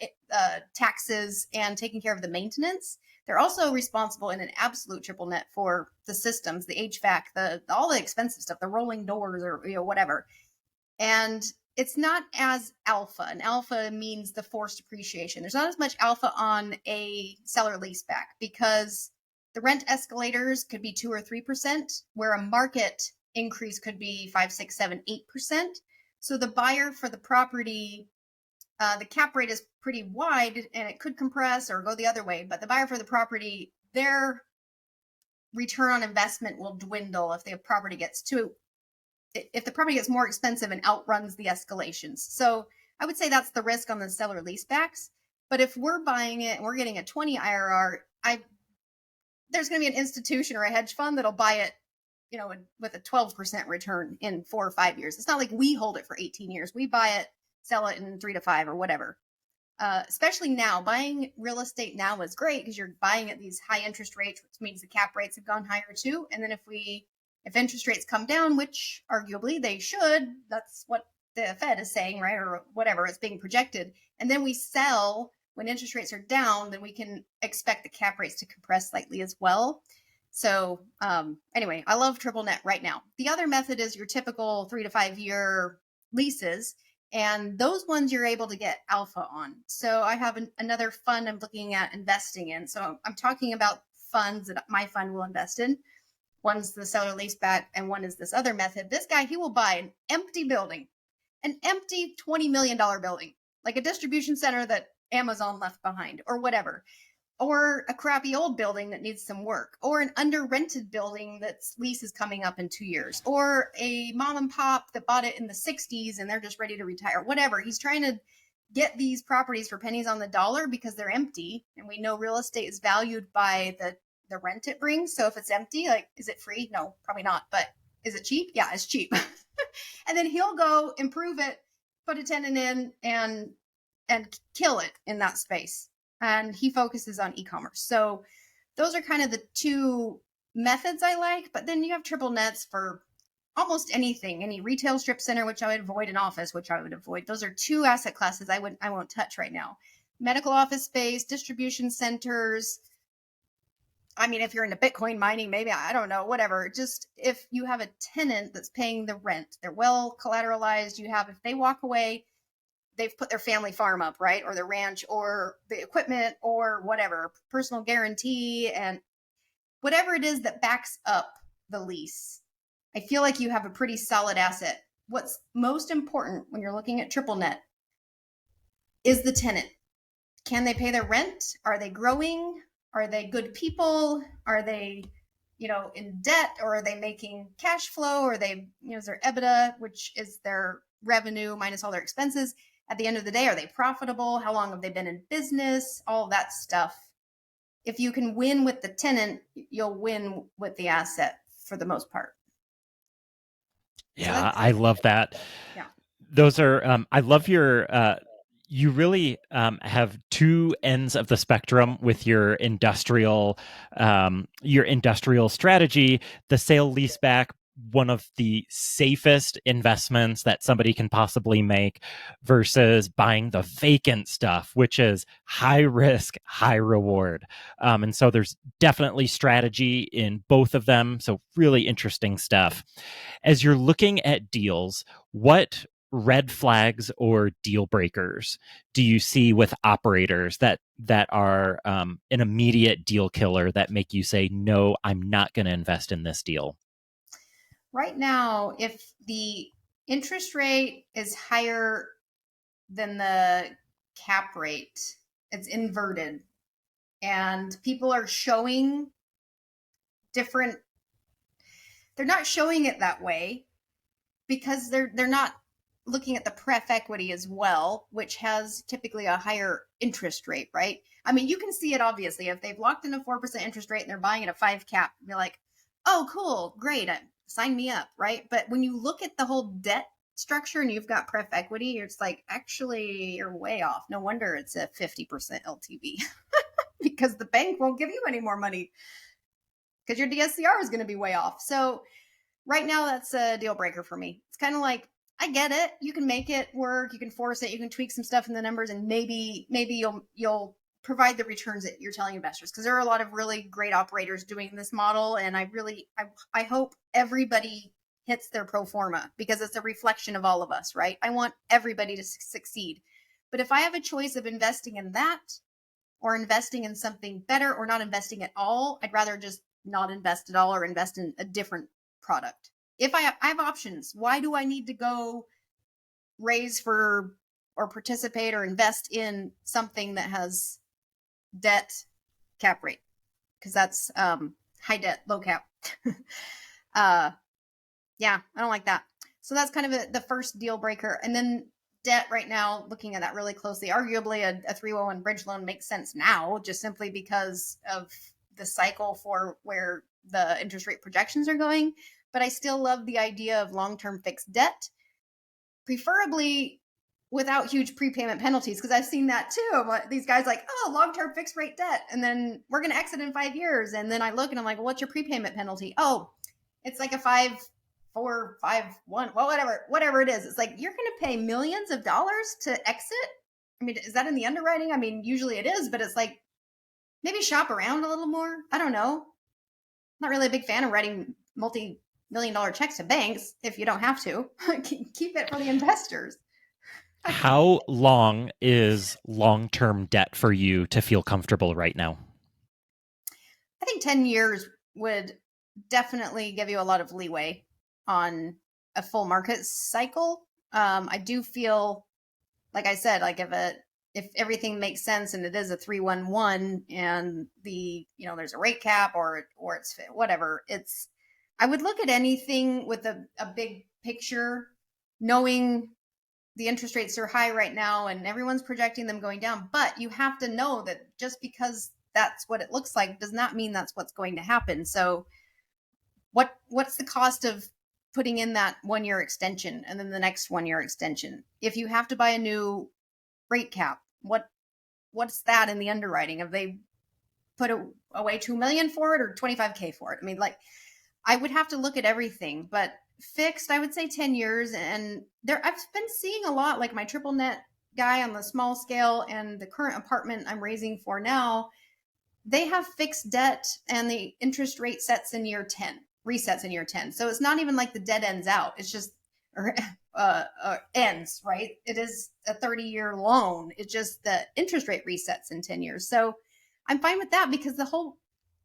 Speaker 2: taxes, and taking care of the maintenance, they're also responsible in an absolute triple net for the systems, the HVAC, all the expensive stuff, the rolling doors or whatever. And it's not as alpha. And alpha means the forced appreciation. There's not as much alpha on a seller leaseback because the rent escalators could be 2 or 3%, where a market increase could be 5, 6, 7, 8%. So the buyer for the property, the cap rate is pretty wide and it could compress or go the other way, but the buyer for the property their return on investment will dwindle if the property gets more expensive and outruns the escalations. So I would say that's the risk on the seller leasebacks. But if we're buying it and we're getting a 20 IRR, there's going to be an institution or a hedge fund that'll buy it, with a 12% return in 4 or 5 years. It's not like we hold it for 18 years. We buy it, sell it in 3 to 5 or whatever. Especially now, buying real estate now is great because you're buying at these high interest rates, which means the cap rates have gone higher too. And then if interest rates come down, which arguably they should, that's what the Fed is saying, right? Or whatever, it's being projected. And then we sell when interest rates are down, then we can expect the cap rates to compress slightly as well. So anyway, I love triple net right now. The other method is your typical 3 to 5 year leases. And those ones you're able to get alpha on. So I have another fund I'm looking at investing in. So I'm talking about funds that my fund will invest in. One's the seller leaseback and one is this other method. This guy, he will buy an empty building, an empty $20 million building, like a distribution center that Amazon left behind or whatever, or a crappy old building that needs some work, or an under-rented building that's lease is coming up in 2 years, or a mom and pop that bought it in the 60s and they're just ready to retire, whatever. He's trying to get these properties for pennies on the dollar because they're empty. And we know real estate is valued by the rent it brings. So if it's empty, like, is it free? No, probably not. But is it cheap? Yeah, it's cheap. And then he'll go improve it, put a tenant in and kill it in that space. And he focuses on e-commerce. So those are kind of the two methods I like. But then you have triple nets for almost anything, any retail strip center, which I would avoid, an office, which I would avoid. Those are two asset classes I won't touch right now. Medical office space, distribution centers. I mean, if you're into Bitcoin mining, maybe, I don't know, whatever. Just if you have a tenant that's paying the rent, they're well collateralized. If they walk away, they've put their family farm up, right? Or their ranch or the equipment or whatever, personal guarantee and whatever it is that backs up the lease. I feel like you have a pretty solid asset. What's most important when you're looking at triple net is the tenant. Can they pay their rent? Are they growing? Are they good people? Are they, in debt, or are they making cash flow? Or is their EBITDA, which is their revenue minus all their expenses? At the end of the day, are they profitable? How long have they been in business? All that stuff. If you can win with the tenant, you'll win with the asset for the most part.
Speaker 1: Yeah, I love that.
Speaker 2: Yeah.
Speaker 1: Those are, I love you really have two ends of the spectrum with your industrial strategy. The sale leaseback, one of the safest investments that somebody can possibly make, versus buying the vacant stuff, which is high risk, high reward. And so there's definitely strategy in both of them. So really interesting stuff. As you're looking at deals, what red flags or deal breakers do you see with operators that are an immediate deal killer that make you say, no, I'm not going to invest in this deal?
Speaker 2: Right now, if the interest rate is higher than the cap rate, it's inverted, and people are showing different, they're not showing it that way because they're not looking at the pref equity as well, which has typically a higher interest rate, right? I mean, you can see it obviously. If they've locked in a 4% interest rate and they're buying at a 5 cap, you're like, oh, cool, great, sign me up, right? But when you look at the whole debt structure and you've got pref equity, it's like, actually, you're way off. No wonder it's a 50% LTV because the bank won't give you any more money because your DSCR is going to be way off. So right now, that's a deal breaker for me. It's kind of like, I get it. You can make it work. You can force it. You can tweak some stuff in the numbers, and maybe you'll provide the returns that you're telling investors. Because there are a lot of really great operators doing this model, and I hope everybody hits their pro forma because it's a reflection of all of us, right? I want everybody to succeed. But if I have a choice of investing in that or investing in something better or not investing at all, I'd rather just not invest at all or invest in a different product. If I have options, why do I need to go raise for or participate or invest in something that has debt cap rate? because that's high debt, low cap. uh, yeah, I don't like that. So that's kind of the first deal breaker. And then debt right now, looking at that really closely, arguably a 301 bridge loan makes sense now, just simply because of the cycle for where the interest rate projections are going. But I still love the idea of long-term fixed debt, preferably without huge prepayment penalties, because I've seen that too. These guys like, oh, long-term fixed rate debt, and then we're going to exit in 5 years. And then I look and I'm like, well, what's your prepayment penalty? Oh, it's like a 5.451, well, whatever it is. It's like, you're going to pay millions of dollars to exit. I mean, is that in the underwriting? I mean, usually it is, but it's like, maybe shop around a little more. I don't know. Not really a big fan of writing multi-million-dollar checks to banks if you don't have to. Keep it for the investors.
Speaker 1: How long is long-term debt for you to feel comfortable right now?
Speaker 2: I think 10 years would definitely give you a lot of leeway on a full market cycle. I do feel, like I said, like if everything makes sense and it is a 311 and there's a rate cap or it's whatever, I would look at anything with a big picture, knowing the interest rates are high right now and everyone's projecting them going down. But you have to know that just because that's what it looks like does not mean that's what's going to happen. So what's the cost of putting in that 1 year extension and then the next 1 year extension? If you have to buy a new rate cap, what's that in the underwriting? Have they put away $2 million for it or $25K for it? I mean, like, I would have to look at everything, but fixed, I would say 10 years. And I've been seeing a lot, like my triple net guy on the small scale and the current apartment I'm raising for now, they have fixed debt and the interest rate resets in year 10. So it's not even like the debt ends out. It's just, ends, right? It is a 30-year loan. It's just the interest rate resets in 10 years. So I'm fine with that because the whole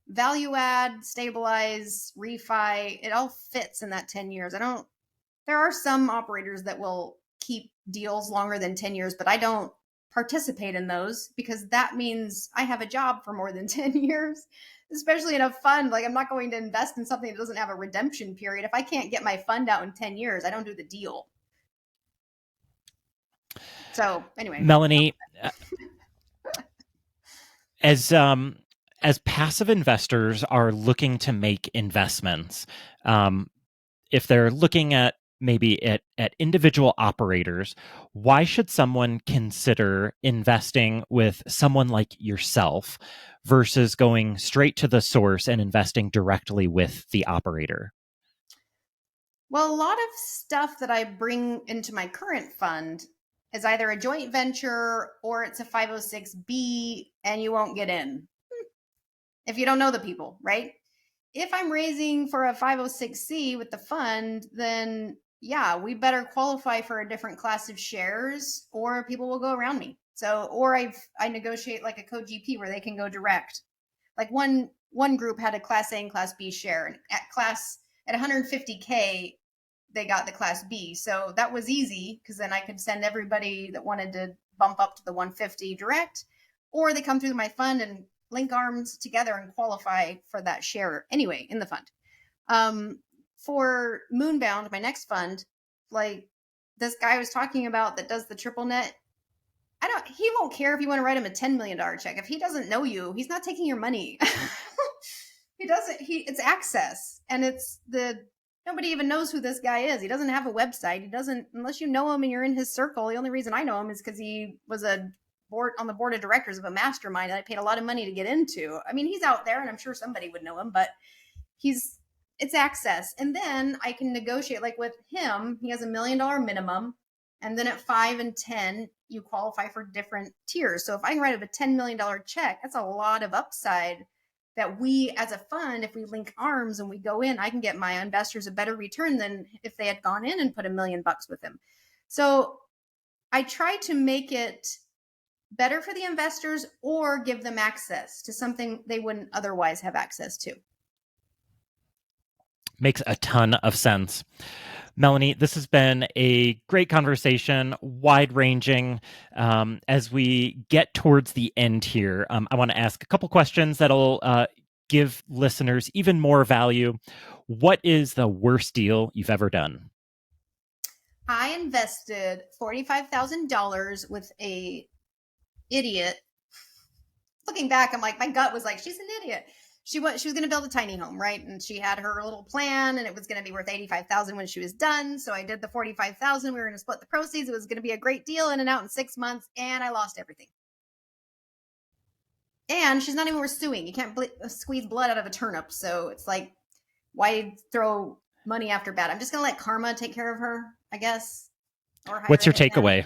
Speaker 2: value add, stabilize, refi, it all fits in that 10 years. There are some operators that will keep deals longer than 10 years, but I don't participate in those because that means I have a job for more than 10 years, especially in a fund. Like, I'm not going to invest in something that doesn't have a redemption period. If I can't get my fund out in 10 years, I don't do the deal. So anyway,
Speaker 1: Melanie, as passive investors are looking to make investments, if they're looking at maybe at individual operators, why should someone consider investing with someone like yourself versus going straight to the source and investing directly with the operator?
Speaker 2: Well, a lot of stuff that I bring into my current fund is either a joint venture or it's a 506B and you won't get in if you don't know the people, right? If I'm raising for a 506C with the fund, then yeah, we better qualify for a different class of shares or people will go around me. So, or I negotiate like a co-GP where they can go direct. Like one group had a class A and class B share, and at 150K, they got the class B. So that was easy because then I could send everybody that wanted to bump up to the 150 direct, or they come through my fund and link arms together and qualify for that share anyway in the fund. For Moonbound, my next fund, like this guy I was talking about that does the triple net, he won't care if you want to write him a $10 million check. If he doesn't know you, he's not taking your money. It's access. And nobody even knows who this guy is. He doesn't have a website. Unless you know him and you're in his circle. The only reason I know him is because he was on the board of directors of a mastermind that I paid a lot of money to get into. I mean, he's out there and I'm sure somebody would know him, but it's access. And then I can negotiate, like with him, he has $1 million minimum. And then at 5 and 10, you qualify for different tiers. So if I can write up a $10 million check, that's a lot of upside that we as a fund, if we link arms and we go in, I can get my investors a better return than if they had gone in and put $1 million with him. So I try to make it better for the investors or give them access to something they wouldn't otherwise have access to.
Speaker 1: Makes a ton of sense. Melanie, this has been a great conversation, wide-ranging. As we get towards the end here, I want to ask a couple questions that'll give listeners even more value, what is the worst deal you've ever done?
Speaker 2: I invested $45,000 with a idiot. Looking back, I'm like, my gut was like, she's an idiot. She was going to build a tiny home, right? And she had her little plan, and it was going to be worth 85,000 when she was done. So I did the 45,000. We were going to split the proceeds. It was going to be a great deal, in and out in 6 months, and I lost everything. And she's not even worth suing. You can't squeeze blood out of a turnip. So it's like, why throw money after bad? I'm just going to let karma take care of her, I guess. Or hire
Speaker 1: What's
Speaker 2: a
Speaker 1: your
Speaker 2: hitman.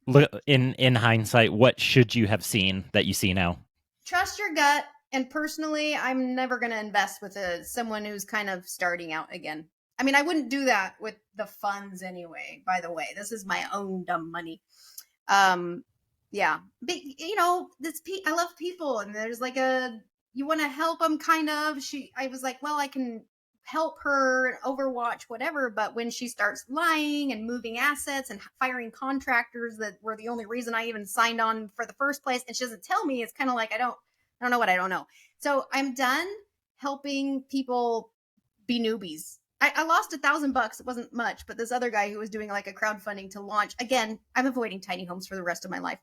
Speaker 1: takeaway? In hindsight, what should you have seen that you see now?
Speaker 2: Trust your gut. And personally, I'm never going to invest with someone who's kind of starting out again. I mean, I wouldn't do that with the funds anyway, by the way. This is my own dumb money. Yeah. But, I love people, and there's like you want to help them kind of. I was like, well, I can help her overwatch whatever, but when she starts lying and moving assets and firing contractors that were the only reason I even signed on for the first place, and she doesn't tell me, it's kind of like I don't know what I don't know. So I'm done helping people be newbies. I lost $1,000. It wasn't much, but this other guy who was doing like a crowdfunding to launch, again, I'm avoiding tiny homes for the rest of my life.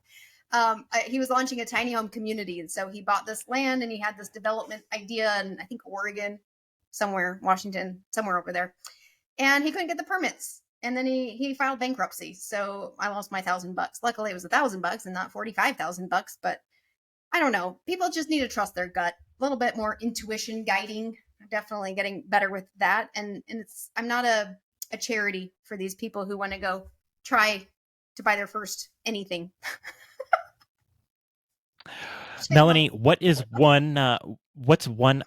Speaker 2: He was launching a tiny home community. And so he bought this land, and he had this development idea in, I think, Oregon, somewhere, Washington, somewhere over there. And he couldn't get the permits. And then he filed bankruptcy. So I lost my $1,000. Luckily it was $1,000 and not $45,000. But I don't know. People just need to trust their gut. A little bit more intuition guiding. I'm definitely getting better with that. And I'm not a charity for these people who want to go try to buy their first anything.
Speaker 1: Melanie, what's one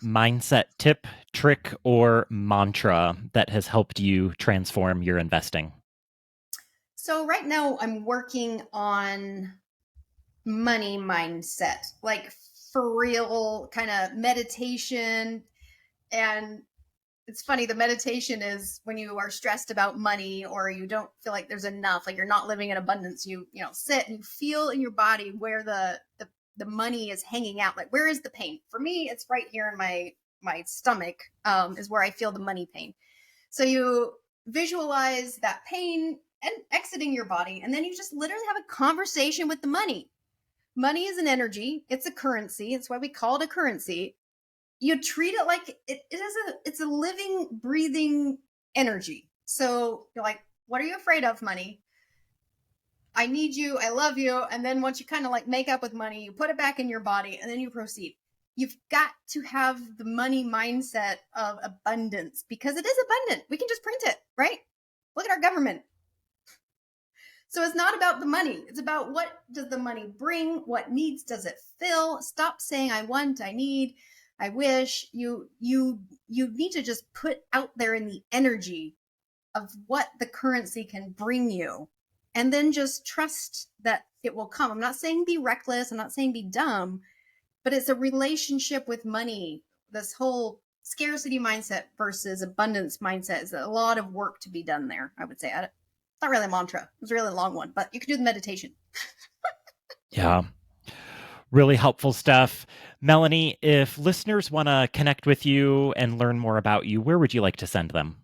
Speaker 1: mindset tip, trick, or mantra that has helped you transform your investing?
Speaker 2: So right now I'm working on money mindset, like for real kind of meditation. And it's funny, the meditation is when you are stressed about money or you don't feel like there's enough, like you're not living in abundance, you sit and you feel in your body where the money is hanging out. Like, where is the pain? For me, it's right here in my stomach, is where I feel the money pain. So you visualize that pain and exiting your body, and then you just literally have a conversation with the money. Money is an energy. It's a currency. It's why we call it a currency. You treat it like it's a living, breathing energy. So you're like, what are you afraid of, money? I need you. I love you. And then once you kind of like make up with money, you put it back in your body, and then you proceed. You've got to have the money mindset of abundance, because it is abundant. We can just print it, right? Look at our government. So it's not about the money. It's about, what does the money bring? What needs does it fill? Stop saying I want, I need, I wish. You need to just put out there in the energy of what the currency can bring you, and then just trust that it will come. I'm not saying be reckless. I'm not saying be dumb, but it's a relationship with money. This whole scarcity mindset versus abundance mindset is a lot of work to be done there, I would say. Not really a mantra. It was a really long one, but you could do the meditation.
Speaker 1: Yeah. Really helpful stuff. Melanie, if listeners want to connect with you and learn more about you, where would you like to send them?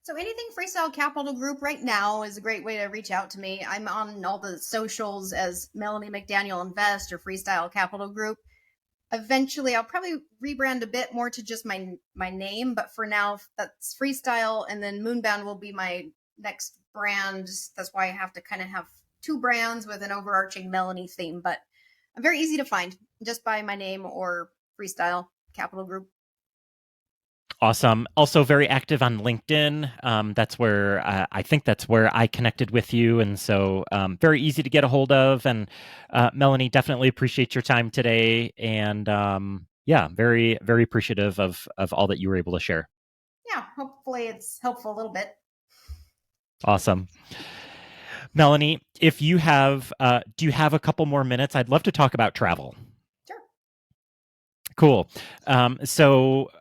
Speaker 2: So anything Freestyle Capital Group right now is a great way to reach out to me. I'm on all the socials as Melanie McDaniel Invest or Freestyle Capital Group. Eventually, I'll probably rebrand a bit more to just my name, but for now, that's Freestyle, and then Moonbound will be my next brand. That's why I have to kind of have two brands with an overarching Melanie theme, but I'm very easy to find just by my name or Freestyle Capital Group.
Speaker 1: Awesome. Also very active on LinkedIn. That's where I think that's where I connected with you. And so very easy to get a hold of. And Melanie, definitely appreciate your time today. And yeah, very, very appreciative of all that you were able to share.
Speaker 2: Yeah, hopefully it's helpful a little bit.
Speaker 1: Awesome. Melanie, if you have, do you have a couple more minutes? I'd love to talk about travel.
Speaker 2: Sure.
Speaker 1: Cool. So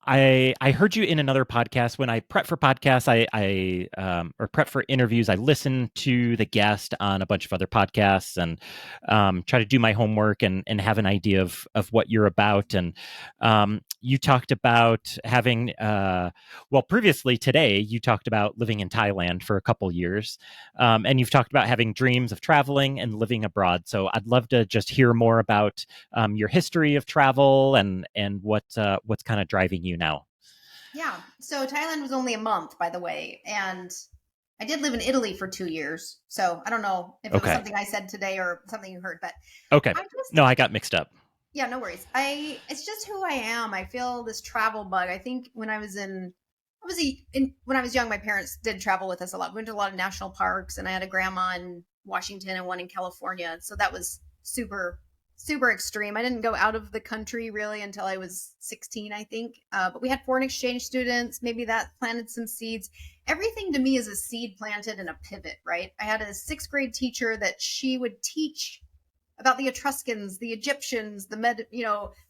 Speaker 1: I heard you in another podcast. When I prep for podcasts, or prep for interviews, I listen to the guest on a bunch of other podcasts and try to do my homework and have an idea of what you're about. And you talked about having previously today you talked about living in Thailand for a couple years, and you've talked about having dreams of traveling and living abroad. So I'd love to just hear more about your history of travel and what's kind of driving you now.
Speaker 2: Yeah. So Thailand was only a month, by the way, and I did live in Italy for 2 years. So I don't know if it was
Speaker 1: Okay.
Speaker 2: something I said today or something you heard, but
Speaker 1: Okay.
Speaker 2: I just,
Speaker 1: No, I got mixed up.
Speaker 2: yeah, no worries. It's just who I am. I feel this travel bug. I think when I was when I was young, my parents did travel with us a lot. We went to a lot of national parks, and I had a grandma in Washington and one in California. So that was super, super extreme. I didn't go out of the country really until I was 16, I think. But we had foreign exchange students. Maybe that planted some seeds. Everything to me is a seed planted and a pivot, right? I had a sixth grade teacher that she would teach about the Etruscans, the Egyptians,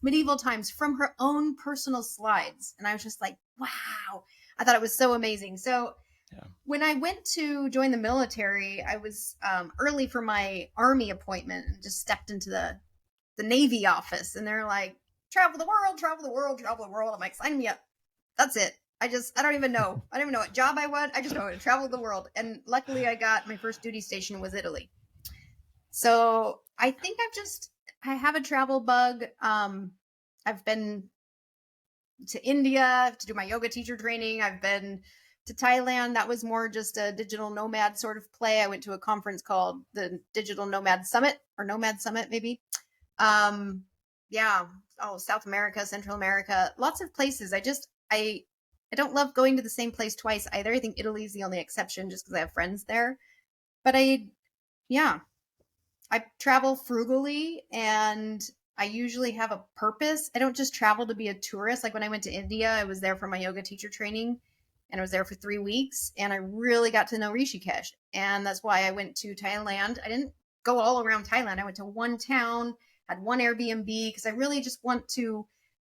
Speaker 2: medieval times from her own personal slides. And I was just like, wow. I thought it was so amazing. So
Speaker 1: Yeah.
Speaker 2: when I went to join the military, I was early for my Army appointment and just stepped into the Navy office. And they're like, travel the world, travel the world, travel the world. I'm like, sign me up. That's it. I don't even know. I don't even know what job I want. I just know to travel the world. And luckily I got my first duty station was Italy. So I think I have a travel bug. I've been to India to do my yoga teacher training. I've been to Thailand. That was more just a digital nomad sort of play. I went to a conference called the Digital Nomad Summit or Nomad Summit, maybe. Yeah. Oh, South America, Central America, lots of places. I don't love going to the same place twice either. I think Italy's the only exception just because I have friends there. But yeah, I travel frugally and I usually have a purpose. I don't just travel to be a tourist. Like when I went to India, I was there for my yoga teacher training and I was there for 3 weeks and I really got to know Rishikesh. And that's why I went to Thailand. I didn't go all around Thailand. I went to one town, had one Airbnb because I really just want to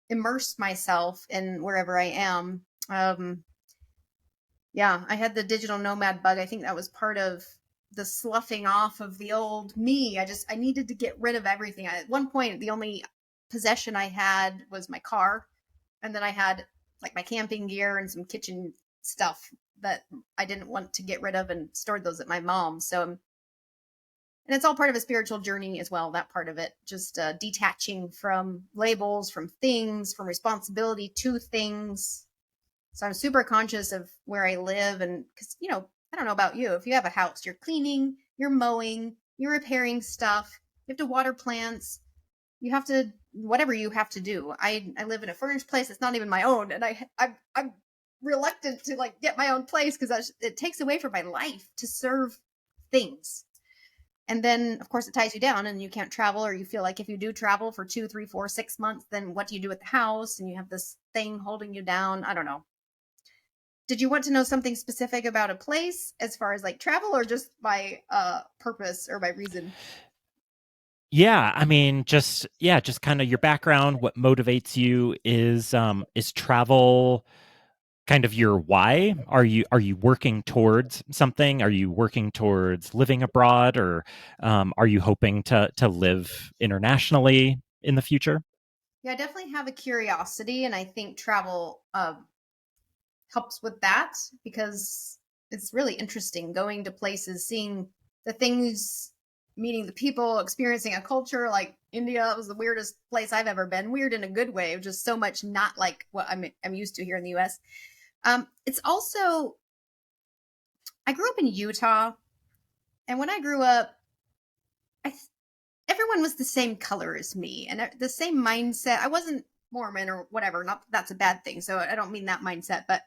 Speaker 2: immerse myself in wherever I am. Yeah, I had the digital nomad bug. I think that was part of the sloughing off of the old me. I needed to get rid of everything. At one point, the only possession I had was my car, and then I had like my camping gear and some kitchen stuff that I didn't want to get rid of and stored those at my mom's. So, and it's all part of a spiritual journey as well. That part of it, just detaching from labels, from things, from responsibility to things. So I'm super conscious of where I live. And because, I don't know about you, if you have a house, you're cleaning, you're mowing, you're repairing stuff, you have to water plants, you have to, whatever you have to do. I live in a furnished place that's not even my own. And I'm reluctant to like get my own place because it takes away from my life to serve things. And then, of course, it ties you down and you can't travel, or you feel like if you do travel for 2, 3, 4, 6 months, then what do you do with the house? And you have this thing holding you down. I don't know. Did you want to know something specific about a place as far as like travel or just my purpose or my reason?
Speaker 1: Yeah, I mean, just kind of your background, what motivates you is travel kind of your why? Are you working towards something? Are you working towards living abroad, or are you hoping to live internationally in the future?
Speaker 2: Yeah, I definitely have a curiosity, and I think travel helps with that because it's really interesting going to places, seeing the things, meeting the people, experiencing a culture like India. Was the weirdest place I've ever been. Weird in a good way, just so much not like what I'm used to here in the U.S. It's also I grew up in Utah, and when I grew up, I everyone was the same color as me and the same mindset. I wasn't Mormon or whatever. Not that that's a bad thing. So I don't mean that mindset, but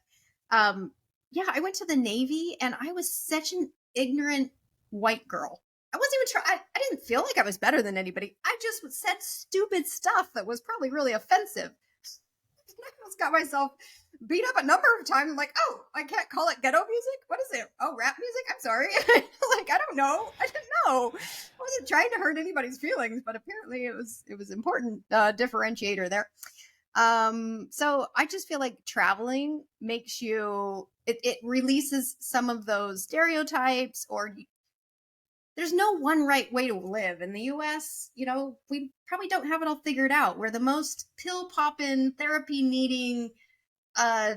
Speaker 2: yeah, I went to the Navy and I was such an ignorant white girl. I wasn't even trying. I didn't feel like I was better than anybody. I just said stupid stuff that was probably really offensive. I almost got myself beat up a number of times. I'm like, oh, I can't call it ghetto music. What is it? Oh, rap music. I'm sorry. Like, I don't know. I didn't know. I wasn't trying to hurt anybody's feelings, but apparently it was important differentiator there. So I just feel like traveling makes you, it releases some of those stereotypes, or there's no one right way to live. In the US, we probably don't have it all figured out. We're the most pill popping, therapy needing, uh,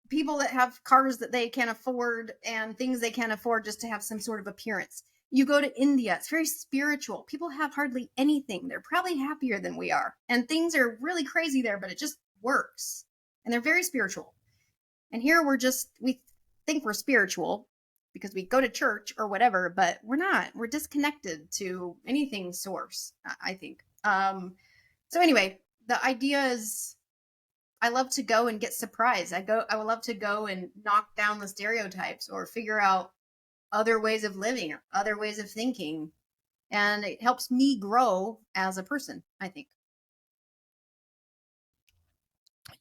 Speaker 2: people that have cars that they can't afford and things they can't afford just to have some sort of appearance. You go to India, it's very spiritual. People have hardly anything. They're probably happier than we are. And things are really crazy there, but it just works. And they're very spiritual. And here we think we're spiritual because we go to church or whatever, but we're not. We're disconnected to anything source, I think. So anyway, the idea is I love to go and get surprised. I would love to go and knock down the stereotypes or figure out other ways of living or other ways of thinking. And it helps me grow as a person, I think.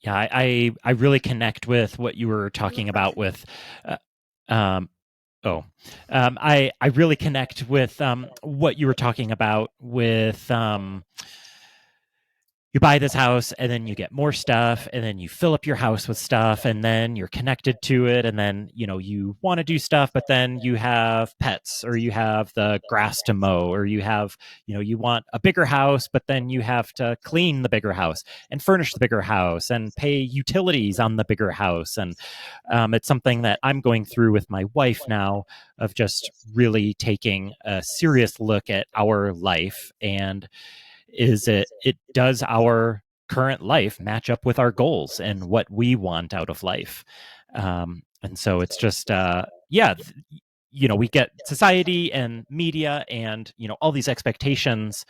Speaker 1: Yeah, I really connect with what you were
Speaker 2: Are you
Speaker 1: talking about
Speaker 2: frozen?
Speaker 1: with um I really connect with what you were talking about with you buy this house and then you get more stuff and then you fill up your house with stuff and then you're connected to it and then you want to do stuff but then you have pets or you have the grass to mow or you have you want a bigger house but then you have to clean the bigger house and furnish the bigger house and pay utilities on the bigger house. And it's something that I'm going through with my wife now, of just really taking a serious look at our life. And it does our current life match up with our goals and what we want out of life? And so it's just yeah, we get society and media and all these expectations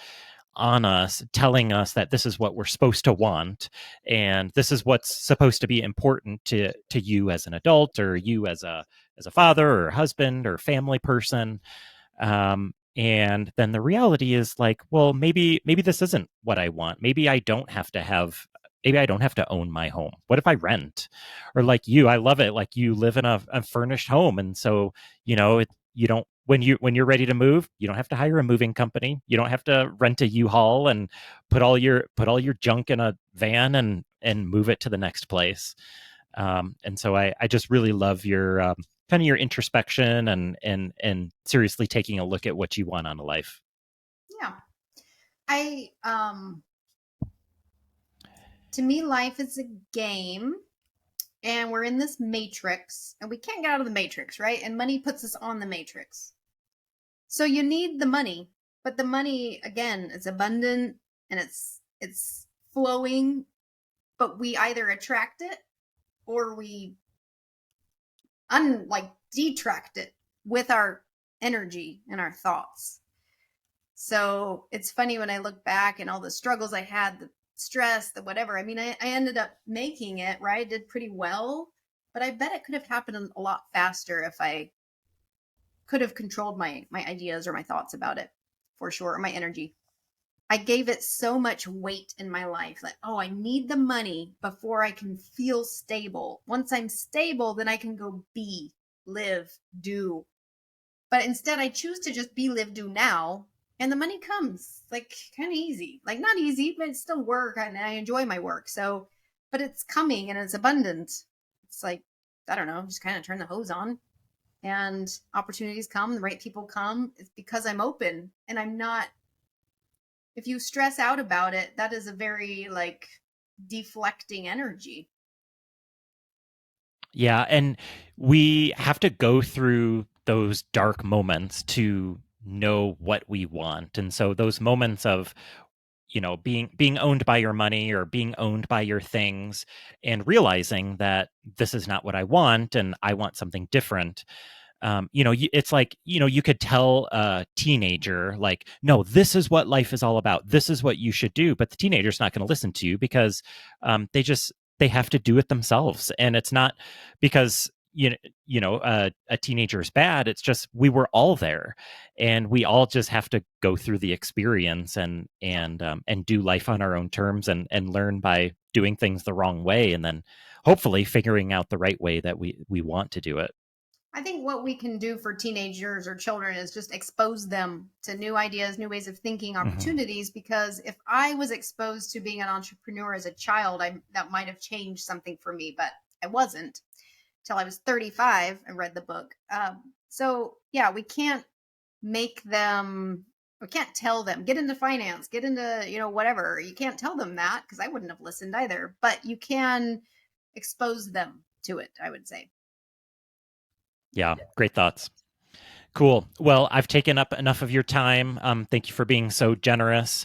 Speaker 1: on us telling us that this is what we're supposed to want and this is what's supposed to be important to you as an adult or you as a father or husband or family person. And then the reality is like, well, maybe this isn't what I want. Maybe I don't have to own my home. What if I rent? Or like you, I love it. Like you live in a furnished home. And so, you don't, when you're ready to move, you don't have to hire a moving company. You don't have to rent a U-Haul and put all your junk in a van and move it to the next place. And so I just really love your kind of your introspection and seriously taking a look at what you want out of life.
Speaker 2: Yeah. I To me, life is a game, and we're in this matrix, and we can't get out of the matrix, right? And money puts us on the matrix. So you need the money, but the money again is abundant and it's flowing, but we either attract it or we detract it with our energy and our thoughts. So it's funny when I look back and all the struggles I had, the stress, the whatever. I mean, I ended up making it, right? I did pretty well, but I bet it could have happened a lot faster if I could have controlled my ideas or my thoughts about it, for sure, or my energy. I gave it so much weight in my life, like, oh, I need the money before I can feel stable. Once I'm stable, then I can go be, live, do. But instead, I choose to just be, live, do now, and the money comes like kind of easy. Like, not easy, but it's still work, and I enjoy my work. So, but it's coming and it's abundant. It's like, I don't know, just kind of turn the hose on and opportunities come, the right people come. It's because I'm open and I'm not. If you stress out about it, that is a very like deflecting energy.
Speaker 1: Yeah, and we have to go through those dark moments to know what we want. And so those moments of being owned by your money or being owned by your things and realizing that this is not what I want and I want something different. It's like, you could tell a teenager, like, no, this is what life is all about. This is what you should do. But the teenager's not going to listen to you because they have to do it themselves. And it's not because, a teenager is bad. It's just we were all there and we all just have to go through the experience and do life on our own terms and learn by doing things the wrong way. And then hopefully figuring out the right way that we want to do it.
Speaker 2: I think what we can do for teenagers or children is just expose them to new ideas, new ways of thinking,
Speaker 1: Hmm.
Speaker 2: opportunities. Because if I was exposed to being an entrepreneur as a child, that might have changed something for me, but I wasn't till I was 35. I read the book. So yeah, we can't make them, we can't tell them, get into finance, get into, whatever. You can't tell them that because I wouldn't have listened either, but you can expose them to it, I would say.
Speaker 1: Yeah, great thoughts. Cool. Well, I've taken up enough of your time. Thank you for being so generous.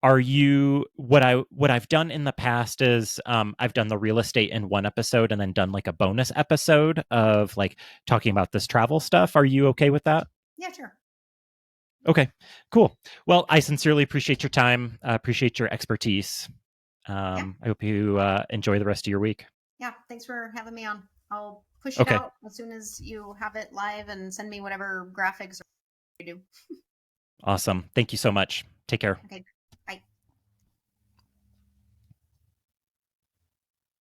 Speaker 1: Are you what I've done in the past is I've done the real estate in one episode and then done like a bonus episode of like talking about this travel stuff. Are you okay with that?
Speaker 2: Yeah, sure.
Speaker 1: Okay, cool. Well, I sincerely appreciate your time. Appreciate your expertise.
Speaker 2: Yeah.
Speaker 1: I hope you enjoy the rest of your week.
Speaker 2: Yeah. Thanks for having me on. I'll push it
Speaker 1: Okay,
Speaker 2: out as soon as you have it live and send me whatever graphics you do.
Speaker 1: awesome. Thank you so much. Take care.
Speaker 2: Okay.